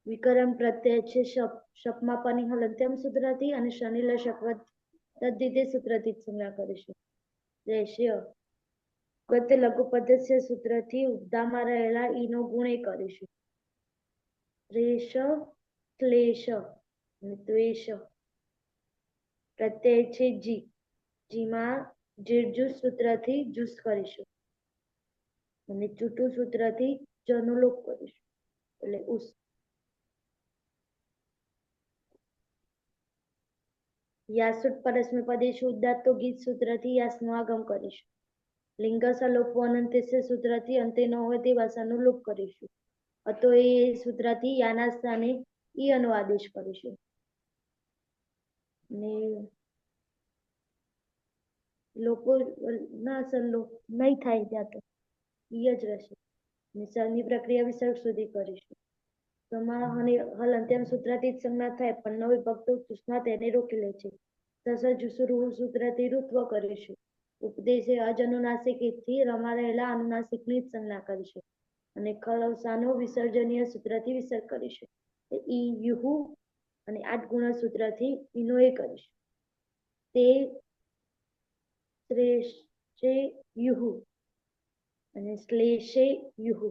Speaker 2: વિકરણ પ્રત્યય છે શપમાં પની હલંત્યમ સૂત્રથી અને શનિ લશકવત તદ્ધિતે સૂત્રથી જ સંજ્ઞા કરીશું. રેશ્ય ગત લઘુ પદસ્ય સૂત્રથી ઉપદામાં રહેલા ઈનો ગુણ એ કરીશું. રેશ, શ્લેષ અને ત્વેષ પ્રત્યય છે જી. જીમાં જીર્જુસ સૂત્રથી જુસ કરીશું અને ચૂટુ સૂત્રથી જનો લોપ કરીશું એટલે ઉસ. યાસુટ પરસ્મય પદેશુ ઉદાત્તો ગીત સૂત્રથી યાસનો આગમ કરીશું. લિંગ સલોપો અનંતસ્ય સૂત્રથી અંતે ન હોય તે ભાષાનો લોપ કરીશું. અતો એ સૂત્રથી યાના સ્થાને ઈ નો આદેશ કરીશું. ને લોકો ના સલ્લો નહીં થાય ત્યાં તો ઈ જ રહેશે. નિશાળની પ્રક્રિયા વિસર્ગ સુધી કરીશું. સમા અને હલંત્યમ સૂત્રથી જ સંજ્ઞા થાય પણ ન વિભક્તો સુષ્મા તેને રોકી લે છે. સસ જુસુરુ સૂત્રથી ઋત્વ કરીશું. ઉપદેશે અજનુનાસિક થી રમા રહેલા અનુનાસિકની જ સંજ્ઞા કરીશું અને ખલવસાનો વિસર્જનીય સૂત્રથી વિસર્ગ કરીશું. ઈ યુહુ અને આઠ ગુણ સૂત્રથી ઈનો એ કરીશું. તે શ્રેષે યુહુ અને શ્લેષે યુહુ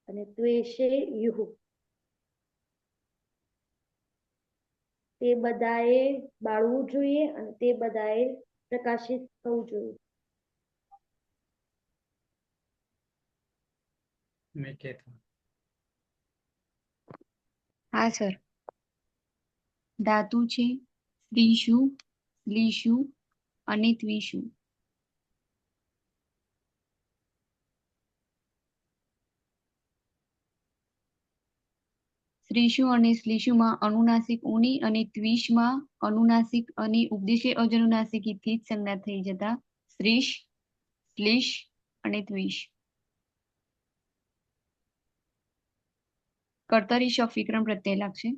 Speaker 2: અને ત્વેષે યુહુ તે બધાએ બાળવું જોઈએ અને તે બધાએ પ્રકાશિત થવું જોઈએ.
Speaker 1: મેકેથો
Speaker 4: હા સર. ધાતુ છે સ્ત્રીષુ, શ્લીષુ અને ત્વિષુ. સ્ત્રીષુ અને શ્લીષુમાં અનુનાસિક ઉની અને ત્વિષમાં અનુનાસિક અને ઉપદેશે અજનુનાસિક થી જ સંજ્ઞા થઈ જતા શ્રીષ, શ્લીષ અને ત્વિષ. કર્તરી શપ વિકરણ પ્રત્યય લાગશે.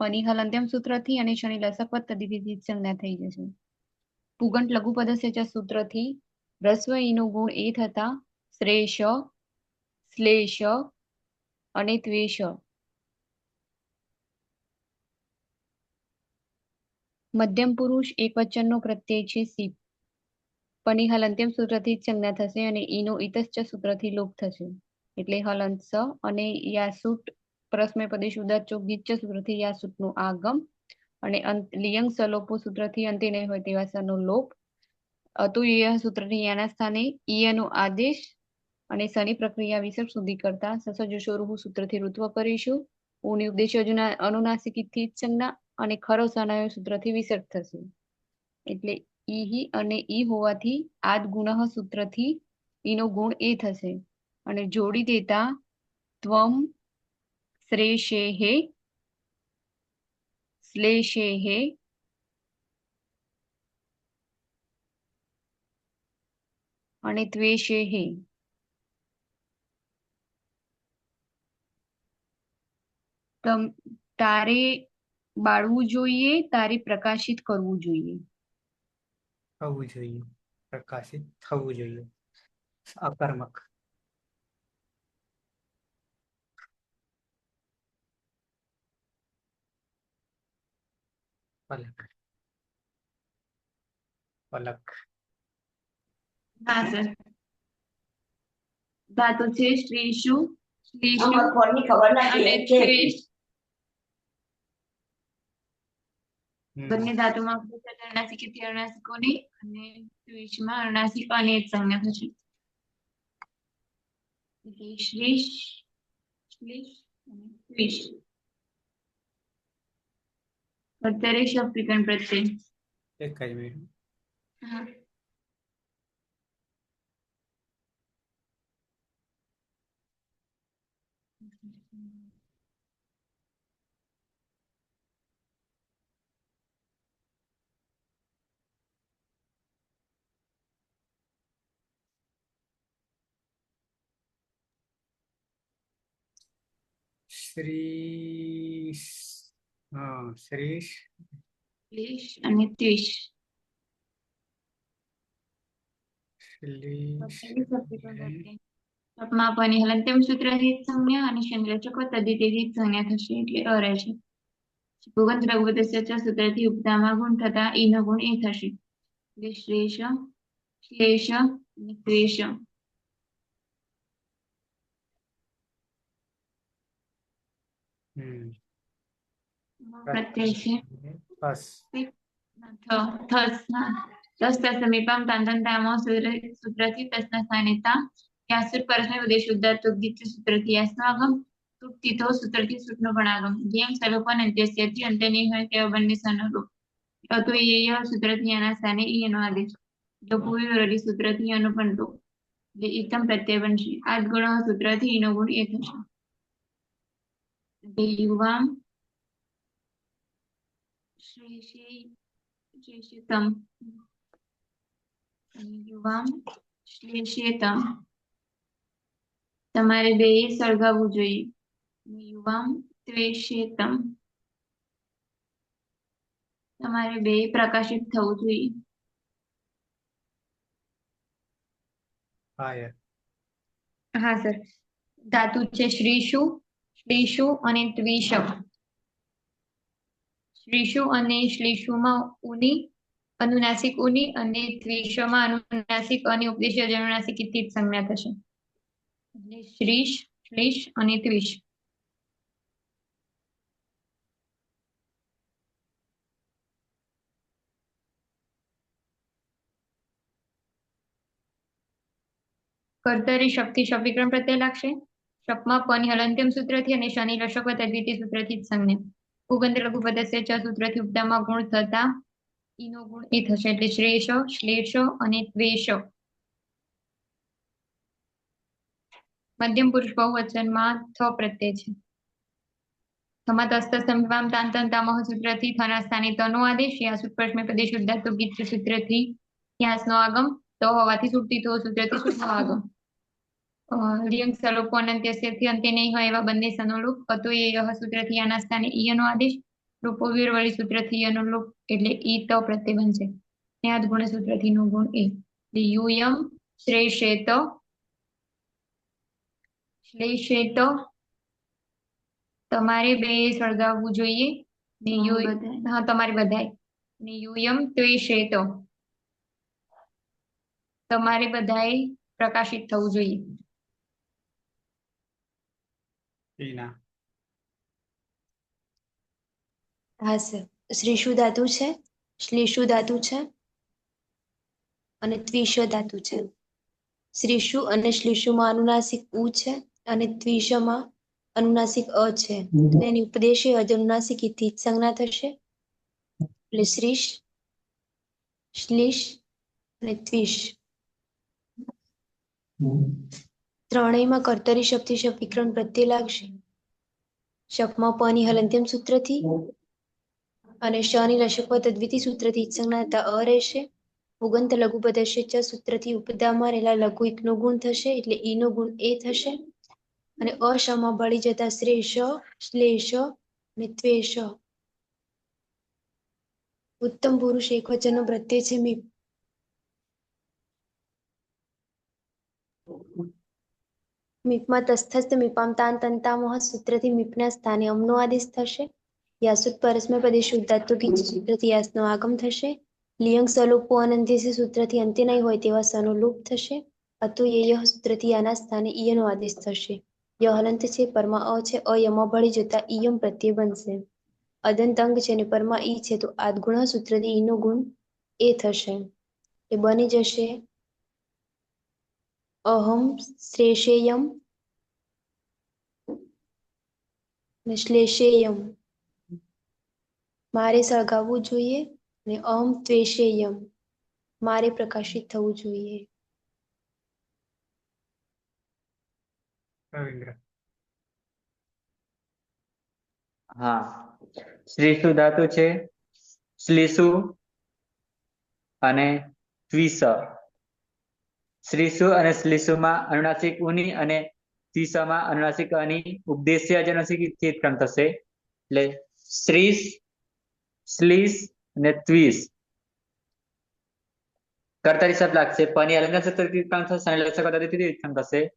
Speaker 4: પની હલંત્યમ સૂત્રથી અને શનિ લસકવત તદ્ધિથી જ સંજ્ઞા થઈ જશે. પુગંટ લઘુ પદસ્ય ચ સૂત્રથી રસ્વ ઈનો ગુણ એ થતા શ્રેષ, શ્લેષ અને ત્વેષ. મધ્યમ પુરુષ એક વચનનો પ્રત્યય છે સીપ. પની હલંત્યમ સૂત્રથી જ સંજ્ઞા થશે અને ઈનો ઇતશ્ચ સૂત્રથી લોપ થશે એટલે હલંત સ અને યાસુટ પરસ્મય પદેશ ઉદાત ચોક ગીચ સૂત્રથી યાસુટ નું આગમ અને લિયંગ સલોપો સૂત્રથી અંતે નહીં હોય તેવા સનો લોપ. અતુય સૂત્રથી યાના સ્થાને ઈયનો આદેશ અને સની પ્રક્રિયા વિસર્ગ સુધી કરતા સસજુષોરુહુ સૂત્રથી ઋત્વ કરીશું. ઉની ઉપદેશ અનુનાસિકથી સંજ્ઞા અને ખરો સનાયો સૂત્રથી વિસર્ગ થશે. એટલે ઈ અને ઈ હોવાથી આદ ગુણ સૂત્રથી ઈનો ગુણ એ થશે અને જોડી દેતા ત્વમ શ્રેષેહે શ્લેષેહે અને ત્વેષેહે. તારે બાળવું જોઈએ, તારે પ્રકાશિત કરવું જોઈએ.
Speaker 1: થવું જોઈએ, પ્રકાશિત થવું જોઈએ. અકર્મક. પલક. પલક.
Speaker 4: હા સર. ધાતુ છે શ્રીષુ, શ્લીષુ અને ત્વેષ. બંને ધાતુમાં અનુનાસિકથી અનુનાસિકોની અને ત્વેષમાં અનુનાસિક અને એક સંજ્ઞા થશે. શ્લીષ, શ્લીષ અને ત્વેષ. અત્યારે શબ્દ વિકરણ પ્રત્યય.
Speaker 1: એક જ મિનિટ.
Speaker 4: હા.
Speaker 1: શ્રી શ્રીષ
Speaker 4: શ્લીષ અને ત્વેષ. માપવાની હલંત્યમ સૂત્રથી સંજ્ઞા અને શંદ્રચક તદ્ધિતેથી સંજ્ઞા થશે એટલે અ રહેશે. ભુવન દ્રગવદસ્ય સૂત્રથી ઉપદામાં ગુણ થતા ઈનો ગુણ એ થશે એટલે શ્લેષ, શ્લેષ અને ત્વેષ. પ્રત્યય છે
Speaker 1: બસ.
Speaker 4: સમીપમ તાંતંતામો સૂત્રથી તસ્ના સ્થાનેતા યાસુર પરસ્મૈ ઉદેશ ઉદ્ધાર્તોદ્દિત સૂત્રથી યાસ્નાગમ તૂટતીતો સૂત્રથી સૂટનો ગણાગમ જેમ સલોપન અંત્યસ્યથી અંતે નહીં હોય તેવા બંને સનરૂપ. તો એ સૂત્રથી આના સ્થાને એનો આદેશ. જો પૂર્વ વરલી સૂત્રથી એનો પણ લોપ. એટલે એકમ પ્રત્યય બનશે. આદ ગુણ સૂત્રથી એનો ગુણ એ થશે. યુવામ શ્લેષેતમ યુવામ શ્લેષેતમ. તમારે બે સળગાવવું જોઈએ. યુવામ ત્વેષેતમ. તમારે બે પ્રકાશિત થવું જોઈએ. હા સર. ધાતુ છે શ્રીષુ, શ્લીષુ અને ત્વિષ. શ્રીષુ અને શ્લીષુમાં ઉની અનુનાસિક ઉની અને ત્વિષમાં અનુનાસિક અને ઉપદેશ્ય અનુનાસિક થી સંજ્ઞા થશે એટલે શ્રીષ, શ્લીષ અને ત્વિષ. કર્તરી શક્તિ શબ્દીકરણ પ્રત્યય લાગશે. શપમાં પની હલંત્યમ સૂત્રથી અને શનિ લશક તદ્વિતીય સૂત્રથી જ સંજ્ઞા. ઉગંત્ર લઘુપદસ્ય ચ સૂત્રથી ઉપદામાં ગુણ થતા ઈનો ગુણ એ થશે એટલે શ્રેષ, શ્લેષ અને ત્વેષ. મધ્યમ પુરુષ બહુવચનમાં થ પ્રત્યય છે. સમતસ્તંભામ તાંતંતામહ સૂત્રથી થના સ્થાને તનો આદેશ. યાસુત પરસ્મૈ પદેશ ઉદ્ધાતો ગીત સૂત્રથી યાસનો આગમ. તો હોવાથી છૂટતી તો સૂત્રથી સૂટનો આગમ. લિયંગ સલોપો અનંત્યસ્યથી અંતે નહીં હોય એવા બંને સનોલોપ. અતો એ સૂત્રથી આના સ્થાને ઈયનો આદેશ. રૂપો વીરવળી સૂત્રથી ઈયનો લોપ એટલે ઈ ત પ્રત્યય બનશે. યાદ ગુણ સૂત્રથી નો ગુણ એ. યુયમ શ્રેષેત, શ્લેષેત. તમારે બે સળગાવવું જોઈએ. હા તમારે બધાય. ને યુયમ ત્વેષેત. તમારે બધાએ પ્રકાશિત થવું જોઈએ.
Speaker 1: ઈના.
Speaker 6: હા સર. શ્રીષુ ધાતુ છે, શ્લીષુ ધાતુ છે અને ત્વિષ ધાતુ છે. શ્રીષુ અને શ્લીષુમાં અનુનાસિક ઉ છે અને ત્વિષમાં અનુનાસિક અ છે. તો એની ઉપદેશી અનુનાસિક ઈથી જ સંજ્ઞા થશે. એટલે શ્રીષ, શ્લીષ અને ત્વિષ ત્રણેયમાં કર્તરી શબ્દથી શબ્દ વિકરણ પ્રત્યય લાગશે. શપમાં પ ની હલંત્યમ સૂત્રથી અને શ ની લશક તદ્વિતિ સૂત્રથી સંજ્ઞા થતા અ રહેશે. ઉગંત લઘુ પદસ્ય ચ સૂત્રથી ઉપદામાં રહેલા લઘુ ઈકનો ગુણ થશે એટલે ઈ નો ગુણ એ થશે. અને અશમાં ભળી જતા શ્રેષ, શ્લેષ અને ત્વેષ. ઉત્તમ પુરુષ એકવચનનો પ્રત્યય છે મીપ. મીપમાં તસ્થસ્થ મીપામ તાન તંતામહ સૂત્રથી મીપના સ્થાને અમનો આદેશ થશે. યાસુત પરસ્મય પદે શુદ્ધાત્વ ગીચ સૂત્રથી યાસનો આગમ થશે. લિયંગ સલોપો અનંત્યથી સૂત્રથી અંત્ય નહીં હોય તેવા સનો લોપ થશે. અતો યહ સૂત્રથી આના સ્થાને ઈયનો આદેશ થશે. ય હલંત છે, પરમાં અ છે, અયમાં ભળી જતા ઈયમ પ્રત્યય બનશે. અદંત અંગ છે ને પરમાં ઈ છે તો આદગુણ સૂત્રથી ઈનો ગુણ એ થશે. એ બની જશે અહમ શ્રેષેયમ ને શ્લેષેયમ. મારે સળગાવવું જોઈએ ને અહમ ત્વેષેયમ મારે પ્રકાશિત થવું જોઈએ.
Speaker 1: રવિન્દ્ર.
Speaker 7: હા, શ્રીષુ ધાતુ છે, શ્લીષુ અને ત્વિષ. શ્રીષુ અને શ્લીષુમાં અનુનાસિક ઉની અને ત્વિષમાં અનુનાસિક અની ઉપદેશ્ય અનુનાસિક ઈથી જ થશે. એટલે શ્રીષ, શ્લીષ અને ત્વિષ કર્તરી શબ્દ લાગશે. પની અલંકાર સૂત્રથી ઉત્પન્ન થશે અને લક્ષક પદ્ધતિથી ઉત્પન્ન થશે.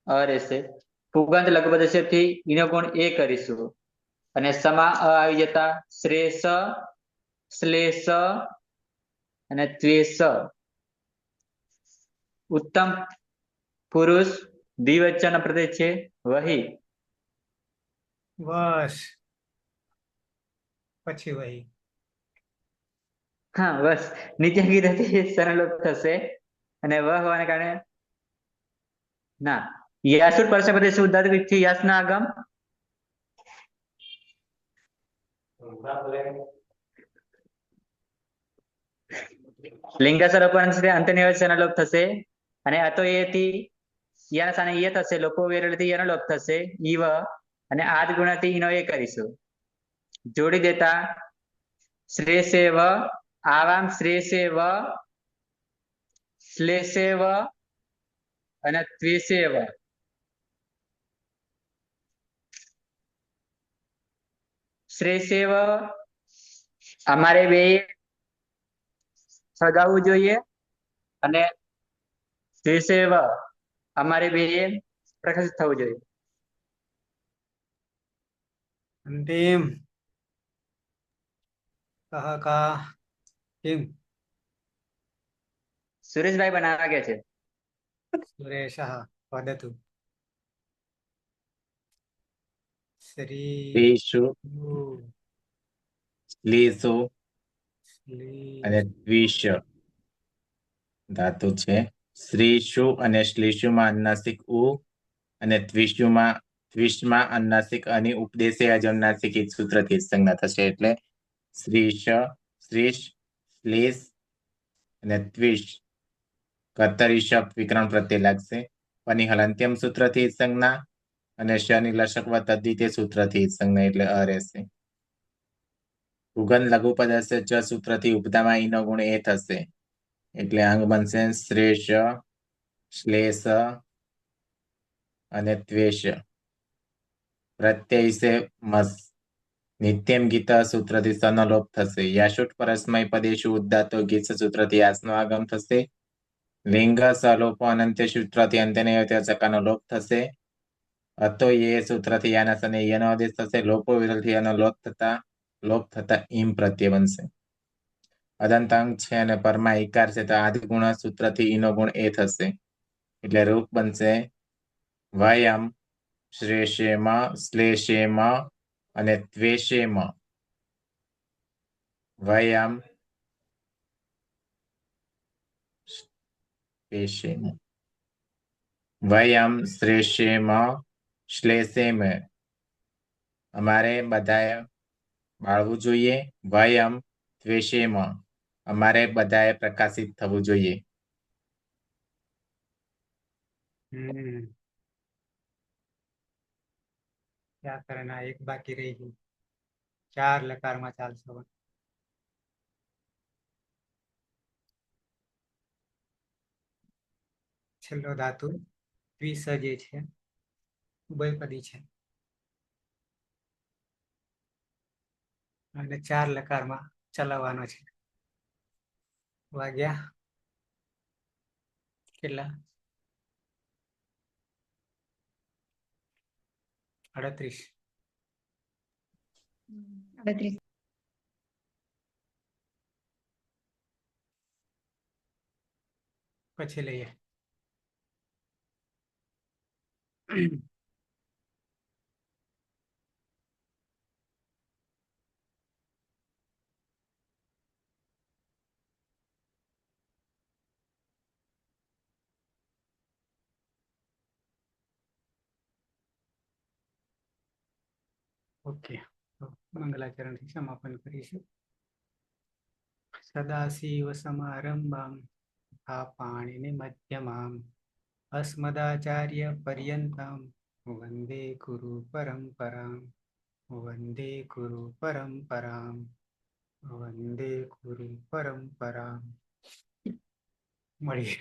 Speaker 7: અ રહેશે. પુગંત લઘુ પદસ્યથી ઈનો ગુણ એ કરીશું અને સમા અ આવી જતા શ્રેષ, શ્લેષ અને ત્વેષ. ઉત્તમ પુરુષ દ્વિવચન પ્રત્યય છે વહી.
Speaker 1: બસ પછી વહી.
Speaker 7: હા, બસ નીચે કીધું સરળ થશે અને વ હોવાને કારણે ના યાસુટ પરસ્મય પદે શુદ્ધાત્વ યાસના આગમ લિંગાસર અપરાંત અંત નિવચન લોપ થશે અને અતો એથી યાના સ્થાને ય થશે. લોકો વેરળથી યનો લોપ થશે ઈવ અને આદ ગુણથી ઈનો એ કરીશું. જોડી દેતા શ્રેષેવ આવામ શ્રેષેવ શ્લેષેવ અને ત્વેષેવ. શ્રેષેવ અમારે બે સગાવવું જોઈએ અને ત્વેષેવ અમારે બે પ્રકાશિત થવું જોઈએ.
Speaker 1: અંતિમ કહ કા કિમ
Speaker 7: સુરેશભાઈ બનાવવા ગયા છે.
Speaker 1: સુરેશः वदतु. શ્રી
Speaker 3: શ્રીષુ, શ્લીષુ અને ત્વિષ ધાતુ છે. શ્રીષુ અને શ્લીષુમાં અનુનાસિક ઉ અને ત્વિષમાં અનુનાસિક અની ઉપદેશે અનુનાસિક ઈત સૂત્રથી જ સંજ્ઞા થશે. એટલે શ્રીષ, શ્રીષ, શ્લીષ અને ત્વિષ કર્તરી શબ્દ વિકરણ પ્રત્યય લાગશે. પની હલંત્યમ સૂત્રથી જ સંજ્ઞા અને શની લશક તદ્વિતીય સૂત્રથી જ સંજ્ઞા એટલે અ રહેશે. ઉગન લઘુપદ હશે ચ સૂત્રથી ઉપદામાં ઈનો ગુણ એ થશે એટલે અંગ બનશે શ્રેષ, શ્લેષ અને ત્વેષ. પ્રત્યય છે મસ. નિત્યમ ગીતા સૂત્રથી સનો લોપ થશે. યાશુટ પરસ્મય પદેશુ ઉદ્દાતો ગીત સૂત્રથી યાસનો આગમ થશે. લિંગ સલોપો અનંત્ય સૂત્રથી અંત્યને સકાનો લોપ થશે. અતો એ સૂત્રથી યાના સને યનો આદેશ થશે. લોપો વિરલથી યાનો લોપ થતા ઈમ પ્રત્યય બનશે. અદંતાંગ છે અને પરમાં ઈકાર છે તો આદિ ગુણ સૂત્રથી ઈનો ગુણ એ થશે એટલે રૂપ બનશે વયમ શ્લેષેમ શ્લેષેમ અને ત્વેષેમ વયમ શ્લેષેમ વયમ શ્લેષેમ શ્લેષેમ અમારે બધાએ બાળવું જોઈએ. વયમ ત્વેષેમ અમારે બધાએ પ્રકાશિત થવું જોઈએ.
Speaker 1: व्याकरण एक बाकी रही गई. 4 लकार में चालशे. छेल्लो धातु द्विस जे छे उभयपदी छे અને 4 લકારમાં ચલાવવાનો છે. વાગ્યા કેટલા? 38.
Speaker 4: 38.
Speaker 1: પછી લઈએ ओके. तो मंगलाचरण થી સમાપન કરીશું. સદાશિવ સમારંભામ આ પાણીની મધ્યમામ અસ્મદાચાર્ય પર્યંતમ વંદે ગુરુ પરંપરામ વંદે ગુરુ પરંપરામ વંદે ગુરુ પરંપરામ. મળીએ.